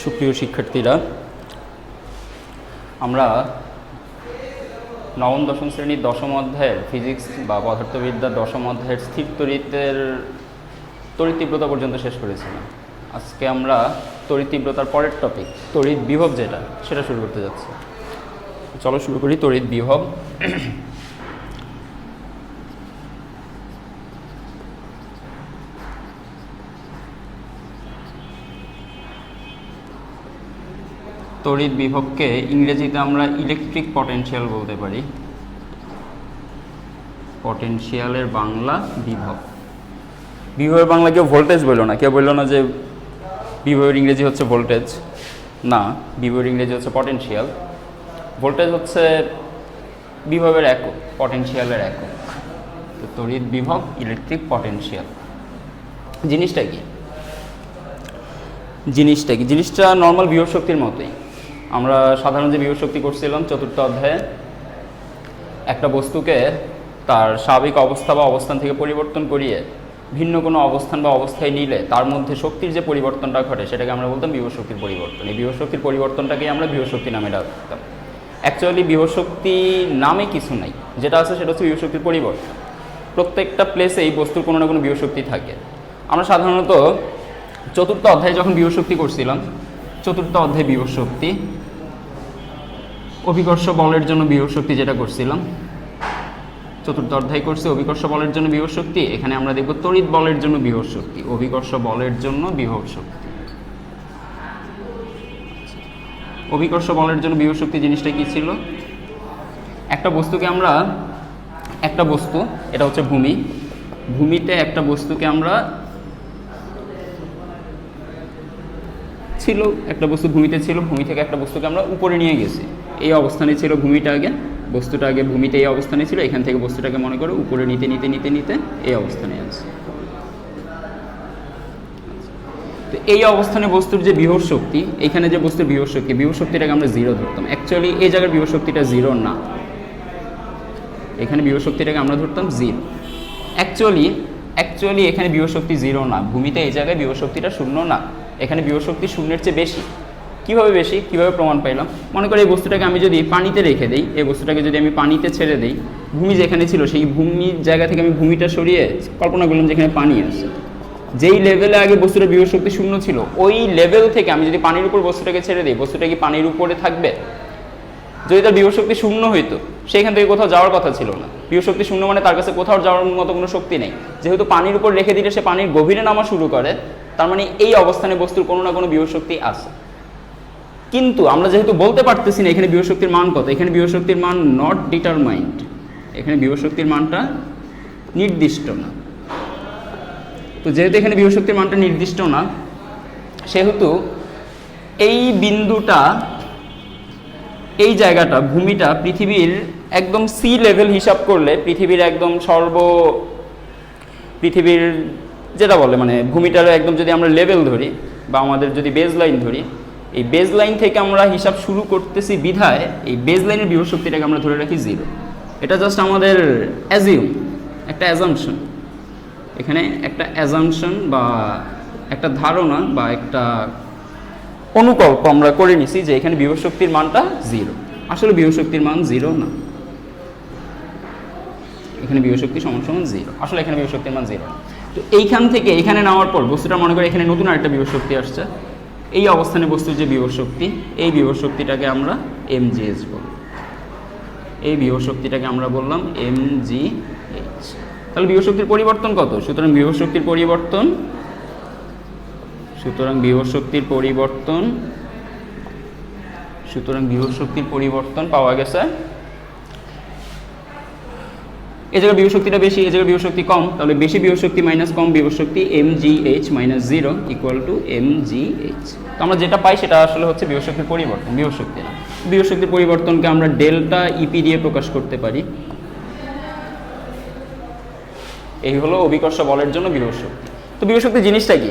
সুপ্রিয় শিক্ষার্থীরা, আমরা নবম দশম শ্রেণীর দশম অধ্যায়ের ফিজিক্স বা পদার্থবিদ্যার দশম অধ্যায়ের স্থির তড়িৎ তীব্রতা পর্যন্ত শেষ করেছিলাম। আজকে আমরা তড়িৎ তীব্রতার পরের টপিক তড়িৎ বিভব সেটা শুরু করতে যাচ্ছি। চলো শুরু করি। তড়িৎ বিভব। তড়িৎ বিভবকে ইংরেজিতে আমরা ইলেকট্রিক পটেনশিয়াল বলতে পারি। পটেনশিয়ালের বাংলা বিভব। বিভবের বাংলা কেউ ভোল্টেজ বললো না, কেউ বললো না যে বিভবের ইংরেজি হচ্ছে ভোল্টেজ। না, বিভবের ইংরেজি হচ্ছে পটেনশিয়াল। ভোল্টেজ হচ্ছে বিভবের একক, পটেনশিয়ালের একক। তো তড়িৎ বিভব ইলেকট্রিক পটেনশিয়াল জিনিসটা কি? জিনিসটা নর্মাল বিভব শক্তির মতোই। আমরা সাধারণ যে বিভব শক্তি করছিলাম চতুর্থ অধ্যায়ে, একটা বস্তুকে তার স্বাভাবিক অবস্থা বা অবস্থান থেকে পরিবর্তন করিয়ে ভিন্ন কোনো অবস্থান বা অবস্থায় নিলে তার মধ্যে শক্তির যে পরিবর্তনটা ঘটে সেটাকে আমরা বলতাম বিভব শক্তির পরিবর্তন। এই বিভব শক্তির পরিবর্তনটাকেই আমরা বিভব শক্তি নামে ডাকতাম। অ্যাকচুয়ালি বিভব শক্তি নামে কিছু নাই, যেটা আছে সেটা হচ্ছে বিভব শক্তির পরিবর্তন। প্রত্যেকটা প্লেসে এই বস্তুর কোনো না কোনো বিভব শক্তি থাকে। আমরা সাধারণত চতুর্থ অধ্যায়ে যখন বিভব শক্তি করছিলাম, চতুর্থ অধ্যায়ে বিভব শক্তি, অভিকর্ষ বলের জন্য বিভব শক্তি যেটা করছিলাম, চতুর্থ অধ্যায় করছি অভিকর্ষ বলের জন্য বিভব শক্তি। এখানে আমরা দেখব তড়িৎ বলের জন্য বিভব শক্তি, অভিকর্ষ বলের জন্য বিভব শক্তি। অভিকর্ষ বলের জন্য বিভব শক্তি জিনিসটা কি ছিল? একটা বস্তুকে আমরা, একটা বস্তু, এটা হচ্ছে ভূমি, ভূমিতে একটা বস্তুকে আমরা ছিল, একটা বস্তু ভূমিতে ছিল, ভূমি থেকে একটা বস্তুকে আমরা উপরে নিয়ে গেছি। এই অবস্থানে ছিল ভূমিটা আগে, বস্তুটা আগে ভূমিতে এই অবস্থানে ছিল, এখান থেকে বস্তুটাকে মনে করো উপরে নিতে নিতে নিতে নিতে এই অবস্থানে আছে। তো এই অবস্থানে বস্তুর যে বিভব শক্তি, এখানে যে বস্তুর বিভব শক্তি, বিভব শক্তিটাকে আমরা জিরো ধরতাম। অ্যাকচুয়ালি এই জায়গার বিভব শক্তিটা জিরো না, এখানে বিভব শক্তিটাকে আমরা ধরতাম জিরো। অ্যাকচুয়ালি এখানে বিভব শক্তি জিরো না, ভূমিতে এই জায়গায় বিভব শক্তিটা শূন্য না, এখানে বিভব শক্তি শূন্যের চেয়ে বেশি। কীভাবে বেশি, কীভাবে প্রমাণ পাইলাম? মনে করি এই বস্তুটাকে আমি যদি পানিতে রেখে দিই, এই বস্তুটাকে যদি আমি পানিতে ছেড়ে দিই, ভূমি যেখানে ছিল সেই ভূমির জায়গা থেকে আমি ভূমিটা সরিয়ে কল্পনা করলাম যেখানে পানি আছে, যেই লেভেলে আগে বস্তুটার বিভব শক্তি শূন্য ছিল, ওই লেভেল থেকে আমি যদি পানির উপর বস্তুটাকে ছেড়ে দিই, বস্তুটা কি পানির উপরে থাকবে? যদি তার বিভব শক্তি শূন্য হইতো, সেইখান থেকে কোথাও যাওয়ার কথা ছিল না। বিভব শক্তি শূন্য মানে তার কাছে কোথাও যাওয়ার মতো কোনো শক্তি নেই। যেহেতু পানির উপর রেখে দিলে সে পানির গভীরে নামা শুরু করে, তার মানে এই অবস্থানে বস্তুর কোনো না কোনো বিভব শক্তি আছে। কিন্তু আমরা যেহেতু বলতে পারতেছি না এখানে বিভব শক্তির মান কত, এখানে বিভব শক্তির মান নট ডিটারমাইন্ড, এখানে বিভব শক্তির মানটা নির্দিষ্ট না। তো যেহেতু এখানে বিভব শক্তির মানটা নির্দিষ্ট না, সেহেতু এই বিন্দুটা, এই জায়গাটা, ভূমিটা পৃথিবীর একদম সি লেভেল হিসাব করলে পৃথিবীর একদম পৃথিবীর যেটা বলে মানে ভূমিটার একদম যদি আমরা লেভেল ধরি বা আমাদের যদি বেজ লাইন ধরি, এই বেজ লাইন থেকে আমরা হিসাব শুরু করতেছি বিধায় এই বেজ লাইনের বিভব শক্তিটাকে আমরা ধরে রাখি জিরো। এটা জাস্ট আমাদের অ্যাজিউম, একটা অ্যাজাম্পশন। এখানে একটা অ্যাজাম্পশন বা একটা ধারণা বা একটা অনুকল্প আমরা করে নিছি যে এখানে বিভব শক্তির মানটা জিরো। আসলে বিভব শক্তির মান জিরো না, এখানে বিভব শক্তি সমান সমান জিরো, আসলে এখানে বিভব শক্তির মান জিরো না। তো এইখান থেকে এখানে নেওয়ার পর বস্তুটা মনে করে এখানে নতুন আরেকটা বিভব শক্তি আসছে, এই অবস্থানে বস্তুর যে বিভব শক্তি, এই বিভব শক্তিটাকে আমরা mgh বলব। এই বিভব শক্তিটাকে আমরা বললাম mgh। তাহলে বিভব শক্তির পরিবর্তন কত? সুতরাং বিভব শক্তির পরিবর্তন পাওয়া গেছে। এই জায়গায় বিভব শক্তিটা বেশি, এই জায়গায় বিভব শক্তি কম, তাহলে বেশি বিভব শক্তি মাইনাস কম বিভব শক্তি mgh minus 0 equal to mgh। তো আমরা যেটা পাই সেটা আসলে হচ্ছে বিভব শক্তির পরিবর্তন, বিভব শক্তি না। বিভব শক্তির পরিবর্তনকে আমরা ডেল্টা ইপি দিয়ে প্রকাশ করতে পারি। এই হলো অভিকর্ষ বলের জন্য বিভব শক্তি। তো বিভব শক্তি জিনিসটা কি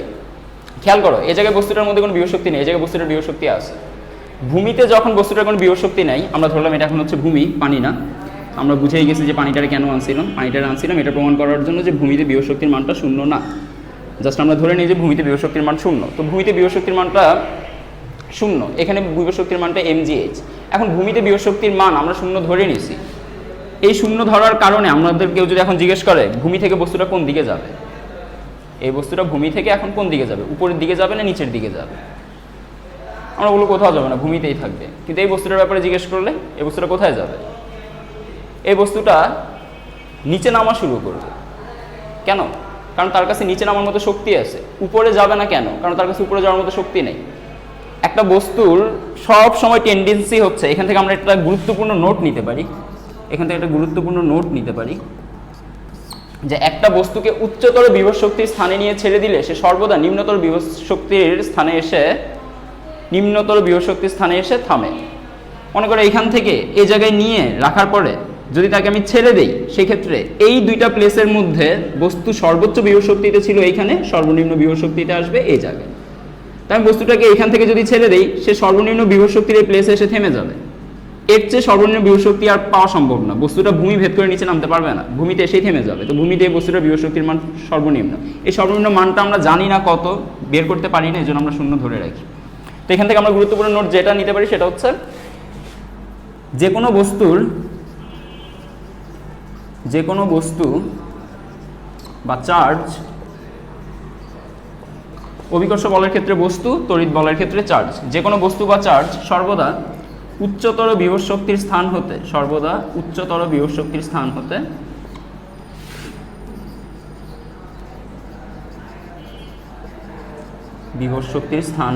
খেয়াল করো, এই জায়গায় বস্তুটার মধ্যে কোনো বিভব শক্তি নেই, এই জায়গায় বস্তুটার বিভব শক্তি আছে। ভূমিতে যখন বস্তুটার কোনো বিভব শক্তি নেই, আমরা ধরলাম এটা এখন হচ্ছে ভূমি, পানি না, আমরা বুঝেই গেছি যে পানিটারে কেন আনছিলাম, এটা প্রমাণ করার জন্য যে ভূমিতে বিভব শক্তির মানটা শূন্য না। জাস্ট আমরা ধরে নিই যে ভূমিতে বিভব শক্তির মান শূন্য। তো ভূমিতে বিভব শক্তির মানটা শূন্য, এখানে বিভব শক্তির মানটা mgh। এখন ভূমিতে বিভব শক্তির মান আমরা শূন্য ধরে নিছি। এই শূন্য ধরার কারণে আমাদের কেউ যদি এখন জিজ্ঞেস করে ভূমি থেকে বস্তুটা কোন দিকে যাবে, এই বস্তুটা ভূমি থেকে এখন কোন দিকে যাবে, উপরের দিকে যাবে না নিচের দিকে যাবে, আমরা বলবো কোথাও যাবে না, ভূমিতেই থাকবে। কিন্তু এই বস্তুটার ব্যাপারে জিজ্ঞেস করলে এই বস্তুটা কোথায় যাবে, এই বস্তুটা নিচে নামা শুরু করবে। কেন? কারণ তার কাছে নিচে নামার মতো শক্তি আছে। উপরে যাবে না কেন? কারণ তার কাছে উপরে যাওয়ার মতো শক্তি নেই। একটা বস্তুর সব সময় টেন্ডেন্সি হচ্ছে, এখান থেকে আমরা একটা গুরুত্বপূর্ণ নোট নিতে পারি, এখান থেকে একটা গুরুত্বপূর্ণ নোট নিতে পারি যে একটা বস্তুকে উচ্চতর বিভব শক্তির স্থানে নিয়ে ছেড়ে দিলে সে সর্বদা নিম্নতর বিভব শক্তির স্থানে এসে থামে। মনে করো এখান থেকে এই জায়গায় নিয়ে রাখার পরে যদি তাকে আমি ছেড়ে দেই, সেক্ষেত্রে এই দুইটা প্লেসের মধ্যে বস্তু সর্বোচ্চ বিভব শক্তিতে ছিল এইখানে, সর্বনিম্ন বিভব শক্তিতে আসবে এই জায়গায়। তাই আমি বস্তুটাকে এখান থেকে যদি ছেড়ে দেই, সে সর্বনিম্ন বিভব শক্তির এই প্লেসে এসে থেমে যাবে। এর চেয়ে সর্বনিম্ন বিভব শক্তি আর পাওয়া সম্ভব না। বস্তুটা ভূমি ভেদ করে নিচে নামতে পারবে না, ভূমিতে এসেই থেমে যাবে। তো ভূমিতে এই বস্তুটার বিভব শক্তির মান সর্বনিম্ন। এই সর্বনিম্ন মানটা আমরা জানি না কত, বের করতে পারি না, এই জন্য আমরা শূন্য ধরে রাখি। তো এখান থেকে আমরা গুরুত্বপূর্ণ নোট যেটা নিতে পারি সেটা হচ্ছে যে কোনো বস্তু বা চার্জ, অভিকর্ষ বলের ক্ষেত্রে বস্তু, তড়িৎ বলের ক্ষেত্রে চার্জ, যে কোনো বস্তু বা চার্জ সর্বদা উচ্চতর বিভব শক্তির স্থান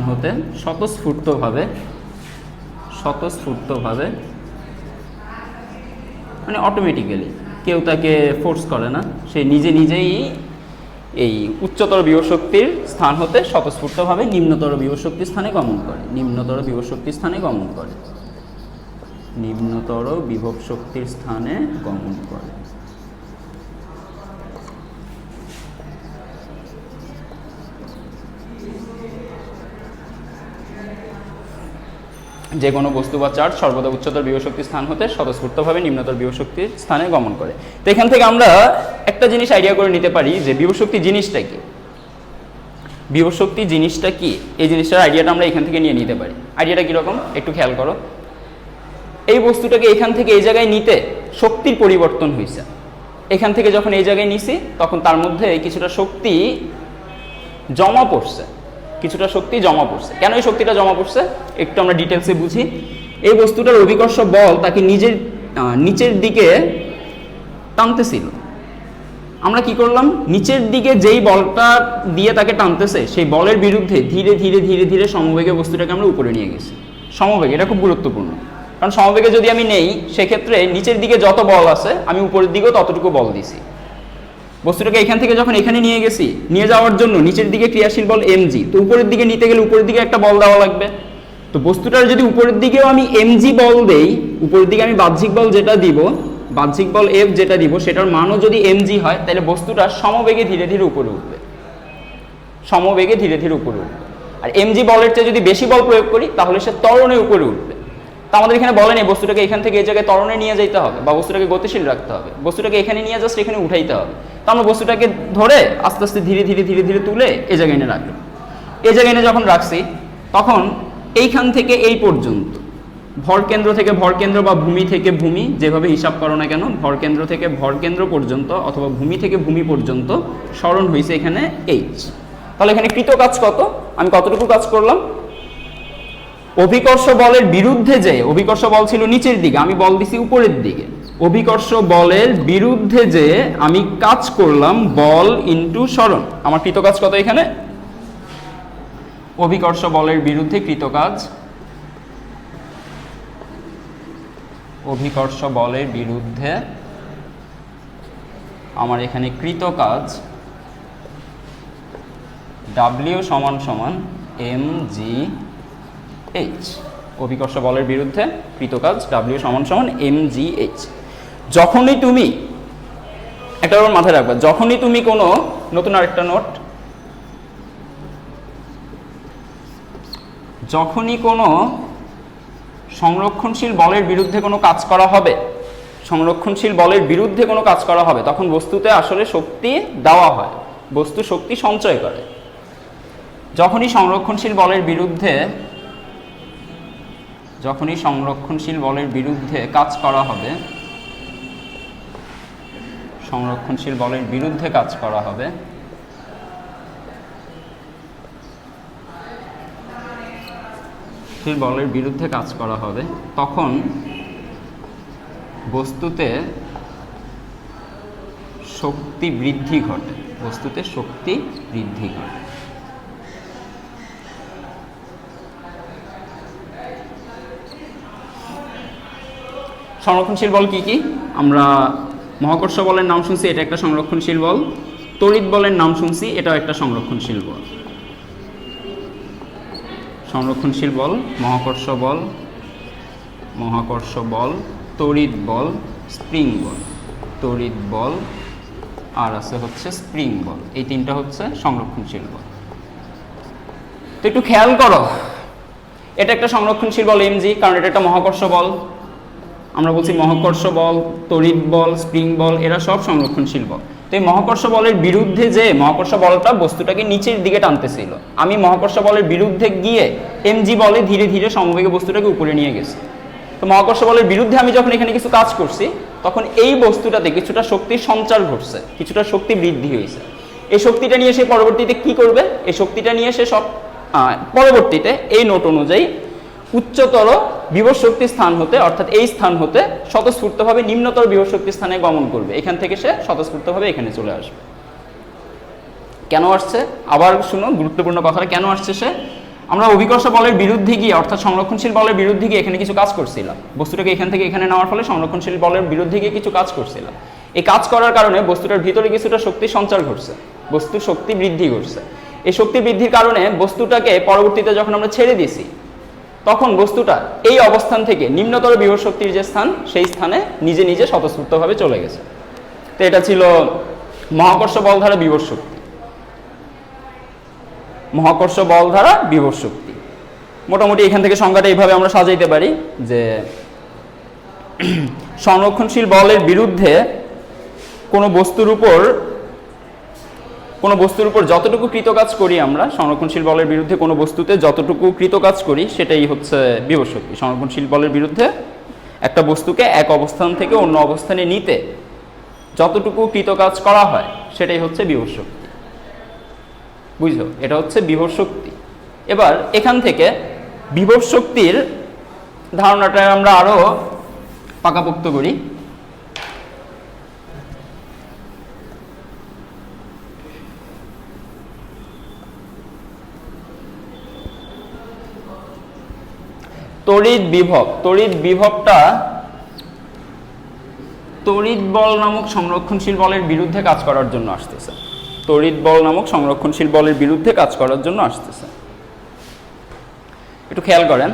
হতে স্বতঃস্ফূর্তভাবে মানে অটোমেটিক্যালি, কেউ তাকে ফোর্স করে না, সে নিজেই এই উচ্চতর বিভব শক্তির স্থান হতে স্বতঃস্ফূর্তভাবে নিম্নতর বিভব শক্তির স্থানে গমন করে। যে কোনো বস্তু বা চার্জ সর্বদা উচ্চতর বিভব শক্তির স্থান হতে স্বতঃস্ফূর্তভাবে নিম্নতর বিভব শক্তির স্থানে গমন করে। তো এখান থেকে আমরা একটা জিনিস আইডিয়া করে নিতে পারি যে বিভব শক্তি জিনিসটা কি, এই জিনিসটার আইডিয়াটা আমরা এখান থেকে নিয়ে নিতে পারি। আইডিয়াটা কীরকম একটু খেয়াল করো। এই বস্তুটাকে এখান থেকে এই জায়গায় নিতে শক্তির পরিবর্তন হয়েছে। এখান থেকে যখন এই জায়গায় নিছি তখন তার মধ্যে কিছুটা শক্তি জমা পড়ছে। কেন এই শক্তিটা জমা পড়ছে একটু আমরা ডিটেলসে বুঝি। এই বস্তুটার অভিকর্ষ বল তাকে নিচের দিকে টানতেছিল। আমরা কি করলাম, নিচের দিকে যেই বলটা দিয়ে তাকে টানতেছে সেই বলের বিরুদ্ধে ধীরে ধীরে ধীরে ধীরে সমবেগে বস্তুটাকে আমরা উপরে নিয়ে গেছি। সমবেগে, এটা খুব গুরুত্বপূর্ণ, কারণ সমবেগে যদি আমি নেই সেক্ষেত্রে নিচের দিকে যত বল আছে আমি উপরের দিকেও ততটুকু বল দিছি। বস্তুটাকে এখান থেকে যখন এখানে নিয়ে গেছি, নিয়ে যাওয়ার জন্য নিচের দিকে ক্রিয়াশীল বল mg, তো উপরের দিকে নিতে গেলে উপরের দিকে একটা বল দেওয়া লাগবে। তো বস্তুটার যদি উপরের দিকেও আমি mg বল দেই, উপরের দিকে আমি বাহ্যিক বল যেটা দিব, বাহ্যিক বল F যেটা দিব, সেটার মানও যদি mg হয়, তাহলে বস্তুটা সমবেগে ধীরে ধীরে উপরে উঠবে। আর mg বলের চেয়ে যদি বেশি বল প্রয়োগ করি তাহলে সে ত্বরণে উপরে উঠবে। তো আমাদের এখানে বলে নেই বস্তুটাকে এখান থেকে এই জায়গায় ত্বরণে নিয়ে যেতে হবে বা বস্তুটাকে গতিশীল রাখতে হবে, বস্তুটাকে এখানে নিয়ে জাস্ট এখানে উঠাইতে হবে। তো আমরা বস্তুটাকে ধরে আস্তে আস্তে ধীরে ধীরে ধীরে ধীরে তুলে এই জায়গায় এনে রাখলাম। এই জায়গায় এনে যখন রাখছি তখন এইখান থেকে এই পর্যন্ত, ভরকেন্দ্র থেকে ভরকেন্দ্র বা ভূমি থেকে ভূমি, যেভাবে হিসাব করো না কেন, ভরকেন্দ্র থেকে ভরকেন্দ্র পর্যন্ত অথবা ভূমি থেকে ভূমি পর্যন্ত সরণ হয়েছে এখানে h। তাহলে এখানে কৃত কাজ কত, আমি কতটুকু কাজ করলাম, অভিকর্ষ বলের বিরুদ্ধে যে, অভিকর্ষ বল ছিল নিচের দিকে, আমি বল দিছি উপরের দিকে, অভিকর্ষ বলের বিরুদ্ধে যে আমি কাজ করলাম বল ইনটু সরণ, আমার কৃত কাজ কত এখানে, অভিকর্ষ বলের বিরুদ্ধে কৃত কাজ, অভিকর্ষ বলের বিরুদ্ধে আমার এখানে কৃত কাজ W সমান সমান mgh। অভিকর্ষ বলের বিরুদ্ধে কৃত কাজ W সমান সমান mgh। যখনই তুমি একটা মাথায় রাখবা, যখনই তুমি কোনো নতুন আরেকটা নোট, যখনই কোনো সংরক্ষণশীল বলের বিরুদ্ধে কোনো কাজ করা হবে, সংরক্ষণশীল বলের বিরুদ্ধে কোনো কাজ করা হবে, তখন বস্তুতে আসলে শক্তি দেওয়া হয়, বস্তু শক্তি সঞ্চয় করে। যখনই সংরক্ষণশীল বলের বিরুদ্ধে যখনই সংরক্ষণশীল বলের বিরুদ্ধে কাজ করা হবে, সংরক্ষণশীল বলের বিরুদ্ধে কাজ করা হবে, বলের বিরুদ্ধে কাজ করা হবে, তখন বস্তুতে শক্তি বৃদ্ধি ঘটে, বস্তুতে শক্তি বৃদ্ধি ঘটে। সংরক্ষণশীল বল কি কি? আমরা মহাকর্ষ বলের নাম শুনছি, এটা একটা সংরক্ষণশীল বল। তড়িৎ বলের নাম শুনছি, এটাও একটা সংরক্ষণশীল বল। সংরক্ষণশীল বল, মহাকর্ষ বল, মহাকর্ষ বল, তড়িৎ বল, স্প্রিং বল, তড়িৎ বল আর আছে হচ্ছে স্প্রিং বল। এই তিনটা হচ্ছে সংরক্ষণশীল বল। তো একটু খেয়াল করো, এটা একটা সংরক্ষণশীল বল এমজি, কারণ এটা একটা মহাকর্ষ বল। আমরা বলছি মহাকর্ষ বল, তড়িৎ বল, স্প্রিং বল, এরা সব সংরক্ষণশীল বল। তো এই মহাকর্ষ বলের বিরুদ্ধে যে মহাকর্ষ বলটা বস্তুটাকে নিচের দিকে টানতেছিল, আমি মহাকর্ষ বলের বিরুদ্ধে গিয়ে এমজি বলে ধীরে ধীরে সমবেগে বস্তুটাকে উপরে নিয়ে গেছি। তো মহাকর্ষ বলের বিরুদ্ধে আমি যখন এখানে কিছু কাজ করছি, তখন এই বস্তুটাতে কিছুটা শক্তির সঞ্চার ঘটছে, কিছুটা শক্তি বৃদ্ধি হয়েছে। এই শক্তিটা নিয়ে সে পরবর্তীতে কি করবে? এই শক্তিটা নিয়ে সে সব পরবর্তীতে এই নোট অনুযায়ী উচ্চতর বিভব শক্তি স্থান হতে, অর্থাৎ এই স্থান হতে স্বতঃস্ফূর্তভাবে নিম্নতর বিভব শক্তি স্থানে গমন করবে। এখান থেকে সে স্বতঃস্ফূর্তভাবে এখানে চলে আসবে। কেন আসছে? আবার শুনো গুরুত্বপূর্ণ কথাটা, কেন আসছে সে? আমরা অভিকর্ষ বলের বিরুদ্ধে গিয়ে, অর্থাৎ সংরক্ষণশীল বলের বিরুদ্ধে গিয়ে এখানে কিছু কাজ করছিলাম। বস্তুটাকে এখান থেকে এখানে নেওয়ার ফলে সংরক্ষণশীল বলের বিরুদ্ধে গিয়ে কিছু কাজ করছিলাম। এই কাজ করার কারণে বস্তুটার ভিতরে কিছুটা শক্তি সঞ্চার ঘটছে, বস্তুর শক্তি বৃদ্ধি ঘটছে। এই শক্তি বৃদ্ধির কারণে বস্তুটাকে পরবর্তীতে যখন আমরা ছেড়ে দিছি, তখন বস্তুটা এই অবস্থান থেকে নিম্নতর বিভব শক্তির যে স্থান, সেই স্থানে নিজে নিজে স্বতঃস্ফূর্তভাবে চলে গেছে। তো এটা ছিল মহাকর্ষ বল দ্বারা বিভব শক্তি। মহাকর্ষ বল দ্বারা বিভব শক্তি মোটামুটি এখান থেকে সংজ্ঞাটা এইভাবে আমরা সাজাইতে পারি যে সংরক্ষণশীল বলের বিরুদ্ধে কোনো বস্তুর উপর যতটুকু কৃতকাজ করি আমরা, সংরক্ষণশীল বলের বিরুদ্ধে কোনো বস্তুতে যতটুকু কৃতকাজ করি, সেটাই হচ্ছে বিভব শক্তি। সংরক্ষণশীল বলের বিরুদ্ধে একটা বস্তুকে এক অবস্থান থেকে অন্য অবস্থানে নিতে যতটুকু কৃতকাজ করা হয়, সেটাই হচ্ছে বিভব শক্তি। বুঝলো? এটা হচ্ছে বিভব শক্তি। এবার এখান থেকে বিভব শক্তির ধারণাটা আমরা আরো পাকাপোক্ত করি। তড়িৎ বিভব, তড়িৎ বিভবটা তড়িৎ বল নামক সংরক্ষণশীল বলের বিরুদ্ধে কাজ করার জন্য আসতেছে। তড়িৎ বল নামক সংরক্ষণশীল বলের বিরুদ্ধে কাজ করার জন্য আসতেছে। একটু খেয়াল করেন,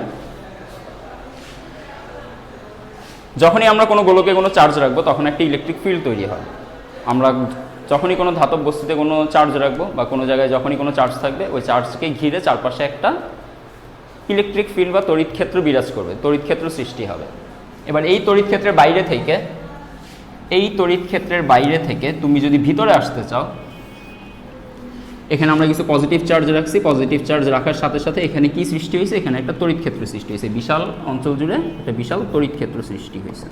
যখনই আমরা কোনো গোলকে কোনো চার্জ রাখবো, তখন একটা ইলেকট্রিক ফিল্ড তৈরি হয়। আমরা যখনই কোনো ধাতব বস্তুতে কোনো চার্জ রাখবো বা কোনো জায়গায় যখনই কোনো চার্জ থাকবে, ওই চার্জকে ঘিরে চারপাশে একটা ইলেকট্রিক ফিল্ড বা তড়িৎ ক্ষেত্র বিরাজ করবে, তড়িৎ ক্ষেত্র সৃষ্টি হবে। এবার এই তড়িৎ ক্ষেত্রের বাইরে থেকে তুমি যদি ভিতরে আসতে চাও, এখানে আমরা কিছু পজিটিভ চার্জ রাখছি, পজিটিভ চার্জ রাখার সাথে সাথে এখানে কি সৃষ্টি হয়েছে? এখানে একটা তড়িৎ ক্ষেত্র সৃষ্টি হয়েছে, বিশাল অঞ্চল জুড়ে একটা বিশাল তড়িৎ ক্ষেত্র সৃষ্টি হয়েছে,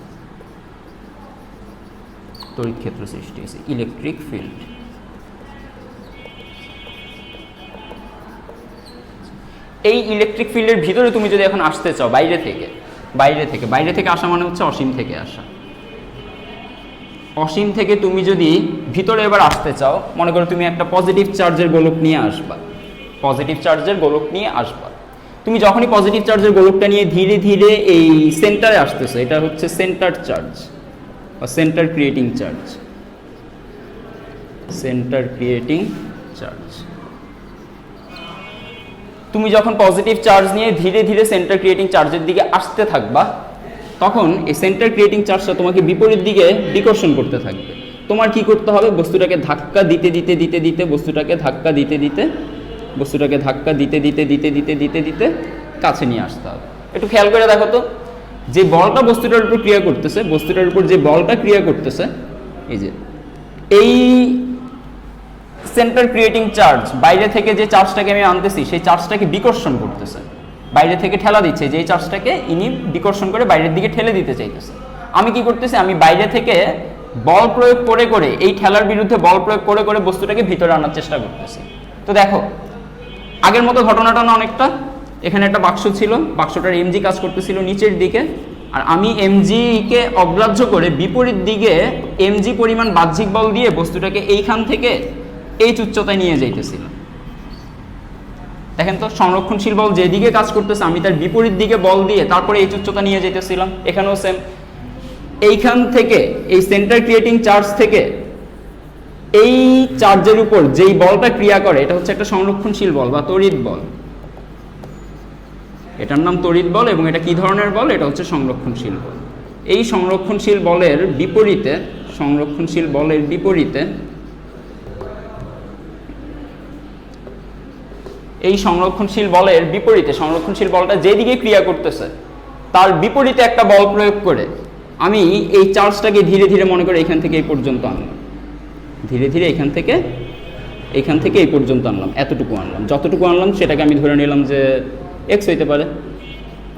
তড়িৎ ক্ষেত্র সৃষ্টি হয়েছে, ইলেকট্রিক ফিল্ড। এই ইলেকট্রিক ফিল্ডের ভিতরে তুমি যদি এখন আসতে চাও বাইরে থেকে আসা মানে হচ্ছে অসীম থেকে আসা। অসীম থেকে তুমি যদি ভিতরে এবার আসতে চাও, মনে করো তুমি একটা পজিটিভ চার্জের গোলক নিয়ে আসবা, পজিটিভ চার্জের গোলক নিয়ে আসবা। তুমি যখনই পজিটিভ চার্জের গোলকটা নিয়ে ধীরে ধীরে এই সেন্টারে আসতেছো, এটা হচ্ছে সেন্টার চার্জ বা centre creating charge, centre creating charge. তুমি যখন পজিটিভ চার্জ নিয়ে ধীরে ধীরে সেন্টার ক্রিয়েটিং চার্জের দিকে আসতে থাকবা, তখন এই সেন্টার ক্রিয়েটিং চার্জটা তোমাকে বিপরীত দিকে বিকর্ষণ করতে থাকবে। তোমার কি করতে হবে? বস্তুটাকে ধাক্কা দিতে দিতে কাছে নিয়ে আসতে হবে। একটু খেয়াল করে দেখো তো, যে বলটা বস্তুটার উপর ক্রিয়া করতেছে, বস্তুটার উপর যে বলটা ক্রিয়া করতেছে, এই যে এই সেন্টার ক্রিয়েটিং চার্জ, বাইরে থেকে যে চার্জটাকে আমি আনতেছি, সেই চার্জটাকে বিকর্ষণ করতেছে। বাইরে থেকে ঠেলা দিচ্ছে, যে এই চার্জটাকে ইনি বিকর্ষণ করে বাইরের দিকে ঠেলে দিতে চাইতেছে। আমি কি করতেছি, আমি বাইরে থেকে বল প্রয়োগ করে করে এই ঠেলার বিরুদ্ধে বল প্রয়োগ করে করে বস্তুটাকে ভিতরে আনার চেষ্টা করতেছি। তো দেখো আগের মতো ঘটনাটা না অনেকটা, এখানে একটা বাক্স ছিল, বাক্সটার এমজি কাজ করতেছিল নিচের দিকে, আর আমি এমজিকে অগ্রাহ্য করে বিপরীত দিকে এমজি পরিমাণ বাহ্যিক বল দিয়ে বস্তুটাকে এইখান থেকে এই উচ্চতায় নিয়ে যাইতেছিলাম। দেখেন তো সংরক্ষণশীল বল যেদিকে কাজ করতেছে আমি তার বিপরীত দিকে বল দিয়ে তারপরে এই উচ্চতা নিয়ে যেতেছিলাম। এখানেও সেম, এইখান থেকে এই সেন্টার ক্রিয়েটিং চার্জ থেকে এই চার্জের উপর যেই বলটা ক্রিয়া করে এটা হচ্ছে একটা সংরক্ষণশীল বল বা তড়িৎ বল। এটার নাম তড়িৎ বল এবং এটা কি ধরনের বল, এটা হচ্ছে সংরক্ষণশীল বল। এই সংরক্ষণশীল বলের বিপরীতে সংরক্ষণশীল বলটা যেদিকে ক্রিয়া করতেছে তার বিপরীতে একটা বল প্রয়োগ করে আমি এই চার্জটাকে ধীরে ধীরে মনে করে এখান থেকে এই পর্যন্ত আনলাম, ধীরে ধীরে এখান থেকে এই পর্যন্ত আনলাম, এতটুকু আনলাম, যতটুকু আনলাম সেটাকে আমি ধরে নিলাম যে এক্স হইতে পারে।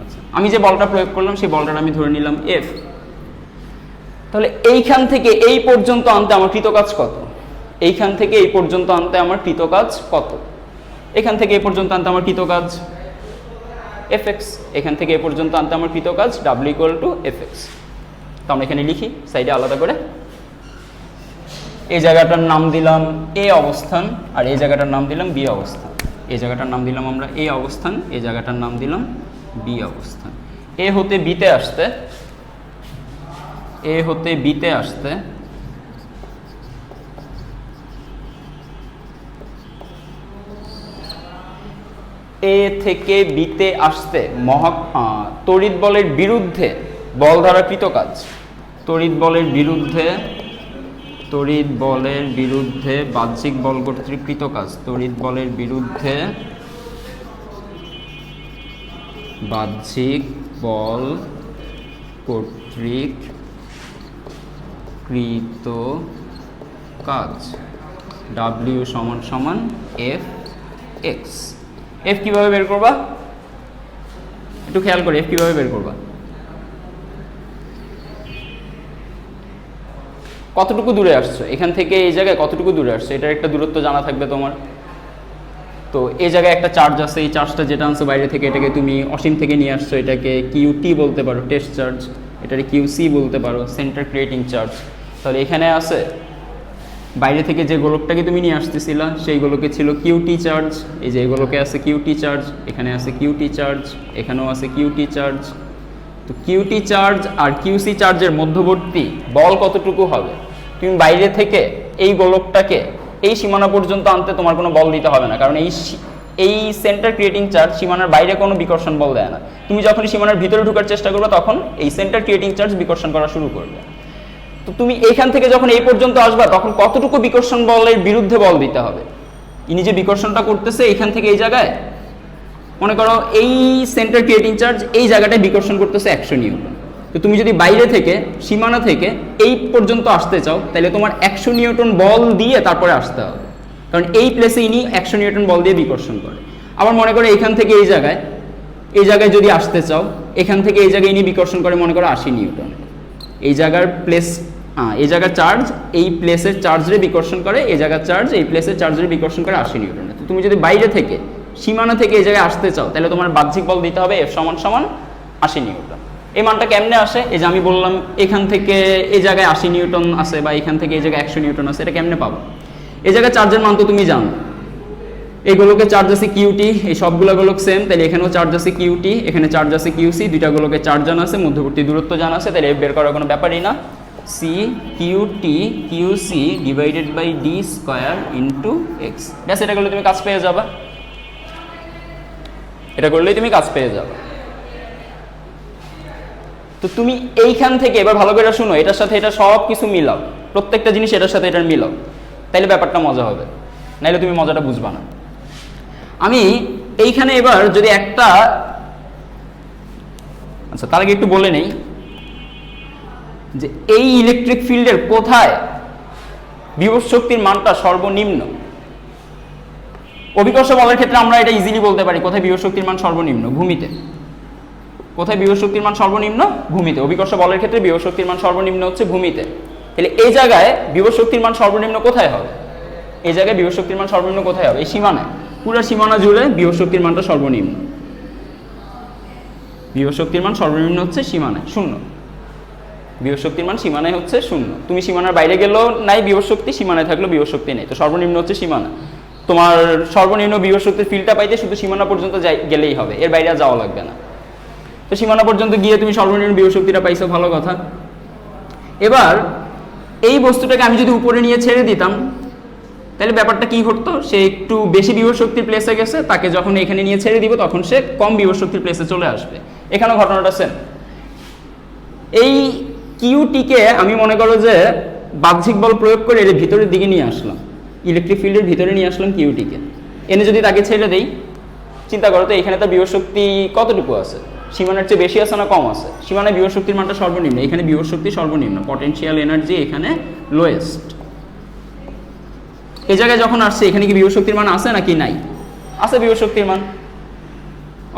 আচ্ছা, আমি যে বলটা প্রয়োগ করলাম সেই বলটার আমি ধরে নিলাম এফ। তাহলে এইখান থেকে এই পর্যন্ত আনতে আমার কৃতকাজ কত, এইখান থেকে এই পর্যন্ত আনতে আমার কৃতকাজ কত, এখান থেকে এই পর্যন্ত আনতে আমার কৃতকাজ এফ এক্স, এখান থেকে এই পর্যন্ত আনতে আমার কৃতকাজ W equal to F X. তো আমরা এখানে লিখি সাইডে আলাদা করে, এই জায়গাটার নাম দিলাম এ অবস্থান আর এই জায়গাটার নাম দিলাম বি অবস্থান। এই জায়গাটার নাম দিলাম আমরা এ অবস্থান, এই জায়গাটার নাম দিলাম বি অবস্থান। এ হতে বিতে আসতে এ থেকে বিতে আসতে তড়িৎ বলের বিরুদ্ধে বল দ্বারা কৃতকাজ, তড়িৎ বলের বিরুদ্ধে বাহ্যিক বল কর্তৃক কৃতকাজ, তড়িৎ বলের বিরুদ্ধে বাহ্যিক বল কর্তৃক কৃত কাজ ডাব্লিউ সমান সমান এফ এক্স। এফ কিভাবে বের করবা একটু খেয়াল করে, এফ কিভাবে বের করবা, কতটুকু দূরে আসছো এখান থেকে এই জায়গায়, কতটুকু দূরে আসছো এটার একটা দূরত্ব জানা থাকবে তোমার। তো এই জায়গায় একটা চার্জ আছে, এই চার্জটা যেটা আনছো বাইরে থেকে এটাকে তুমি অসীম থেকে নিয়ে আসছো, এটাকে কিউটি বলতে পারো টেস্ট চার্জ, এটাকে কিউসি বলতে পারো সেন্টার ক্রিয়েটিং চার্জ। তাহলে এখানে আছে বাইরে থেকে যে গোলকটাকে তুমি নিয়ে আসতেছিলা সেই গোলকে ছিল কিউটি চার্জ, এই যে এগুলোকে আছে কিউটি চার্জ, এখানে আছে কিউটি চার্জ, এখানেও আছে কিউটি চার্জ। তো কিউটি চার্জ আর কিউসি চার্জের মধ্যবর্তী বল কতটুকু হবে, তুমি বাইরে থেকে এই গোলকটাকে এই সীমানা পর্যন্ত আনতে তোমার কোনো বল দিতে হবে না, কারণ এই সেন্টার ক্রিয়েটিং চার্জ সীমানার বাইরে কোনো বিকর্ষণ বল দেয় না। তুমি যখন সীমানার ভিতরে ঢোকার চেষ্টা করবে তখন এই সেন্টার ক্রিয়েটিং চার্জ বিকর্ষণ করা শুরু করবে। তো তুমি এইখান থেকে যখন এই পর্যন্ত আসবা তখন কতটুকু বিকর্ষণ বলের বিরুদ্ধে বল দিতে হবে, ইনি যে বিকর্ষণটা করতেছে এইখান থেকে এই জায়গায়, মনে করো এই সেন্টার ক্রিয়েটিং চার্জ এই জায়গাটায় বিকর্ষণ করতেছে 100 নিউটন। তো তুমি যদি বাইরে থেকে সীমানা থেকে এই পর্যন্ত আসতে চাও তাহলে তোমার 100 নিউটন বল দিয়ে তারপরে আসতে হবে, কারণ এই প্লেসে ইনি 100 নিউটন বল দিয়ে বিকর্ষণ করে। আবার মনে করো এইখান থেকে এই জায়গায় যদি আসতে চাও, এখান থেকে এই জায়গায় ইনি বিকর্ষণ করে মনে করো 80 নিউটন, এই জায়গার চার্জ এই প্লেসের চার্জরে বিকর্ষণ করে, এই জায়গার চার্জ এই প্লেসের চার্জরে বিকর্ষণ করে 80 নিউটন। তো তুমি যদি বাইরে থেকে সীমানা থেকে এই জায়গায় আসতে চাও তাহলে তোমার বাহ্যিক বল দিতে হবে এফ সমান সমান 80 নিউটন। এই মানটা কেমনে আসে, এই যে আমি বললাম এখান থেকে এই জায়গায় 80 নিউটন আছে বা এখান থেকে এই জায়গায় 100 নিউটন আছে, এটা কেমনে পাবো? এই জায়গায় চার্জের মান তো তুমি জানো, এইগুলোকে চার্জ আছে কিউটি, এই সবগুলো গোলক সেম, তাহলে এখানেও চার্জ আছে কিউটি, এখানে চার্জ আছে কিউসি, দুইটা গোলকে চার্জ জানা আছে, মধ্যবর্তী দূরত্ব জানা আছে, তাহলে এফ বের করার কোনো ব্যাপারই না। C QT QC divided by D square into X, ব্যাস এটা করলে তুমি কাজ পেয়ে যাবা, এটা করলেই তুমি কাজ পেয়ে যাবে। তো তুমি এইখান থেকে এবার ভালো করে শুনো, এটার সাথে এটা সব কিছু মিলাও, প্রত্যেকটা জিনিস এটার সাথে এটার মিলাও, তাইলে ব্যাপারটা মজা হবে, নাইলে তুমি মজাটা বুঝবা না। আমি এইখানে এবার যদি একটা, আচ্ছা তার আগে একটু বলে নেই যে এই ইলেকট্রিক ফিল্ডের কোথায় বিভব শক্তির মানটা সর্বনিম্ন। অভিকর্ষ বলের ক্ষেত্রে আমরা এটা ইজিলি বলতে পারি কোথায় বিভব শক্তির মান সর্বনিম্ন, ভূমিতে। কোথায় বিভব শক্তির মান সর্বনিম্ন, ভূমিতে। অভিকর্ষ বলের ক্ষেত্রে বিভব শক্তির মান সর্বনিম্ন হচ্ছে ভূমিতে। তাহলে এই জায়গায় বিভব শক্তির মান সর্বনিম্ন কোথায় হবে? এই জায়গায় বিভব শক্তির মান সর্বনিম্ন কোথায় হবে? এই সীমানায়, পুরো সীমানা জুড়ে বিভব শক্তির মানটা সর্বনিম্ন। বিভব শক্তির মান সর্বনিম্ন হচ্ছে সীমানায়, 0। বিভব শক্তির মান সীমানায় হচ্ছে 0। তুমি সীমানার বাইরে গেলেও নাই বিভব শক্তি, সীমানায় থাকলেও বিভব শক্তি নেই। তো সর্বনিম্ন হচ্ছে সীমানা। তোমার সর্বনিম্ন বিভব শক্তির ফিল্ডটা পাইতে শুধু সীমানা পর্যন্ত গেলেই হবে, এর বাইরে আর যাওয়া লাগবে না। তো সীমানা পর্যন্ত গিয়ে তুমি সর্বনিম্ন বিভব শক্তিটা পাইছো, ভালো কথা। এবার এই বস্তুটাকে আমি যদি উপরে নিয়ে ছেড়ে দিতাম, তাহলে ব্যাপারটা কি ঘটতো? সে একটু বেশি বিভব শক্তির প্লেসে গেছে, তাকে যখন এখানে নিয়ে ছেড়ে দিব তখন সে কম বিভব শক্তির প্লেসে চলে আসবে। এখানেও ঘটনাটা সেম। এই কিউটিকে আমি মনে করো যে বাহ্যিক বল প্রয়োগ করে এর ভিতরের দিকে নিয়ে আসলাম, ইলেকট্রিক ফিল্ডের ভিতরে নিয়ে আসলাম কিউটিকে। এনে যদি তাকে ছেড়ে দেই, চিন্তা করো তো এখানে তার বিভব শক্তি কতটুকু আছে? সীমানার চেয়ে বেশি আছে না কম আছে? সীমানায় বিভব শক্তির মানটা সর্বনিম্ন, এখানে বিভব শক্তি সর্বনিম্ন, পটেনশিয়াল এনার্জি এখানে লোয়েস্ট। এই জায়গায় যখন আসছে, এখানে কি বিভব শক্তির মান আছে নাকি নাই? আছে বিভব শক্তির মান,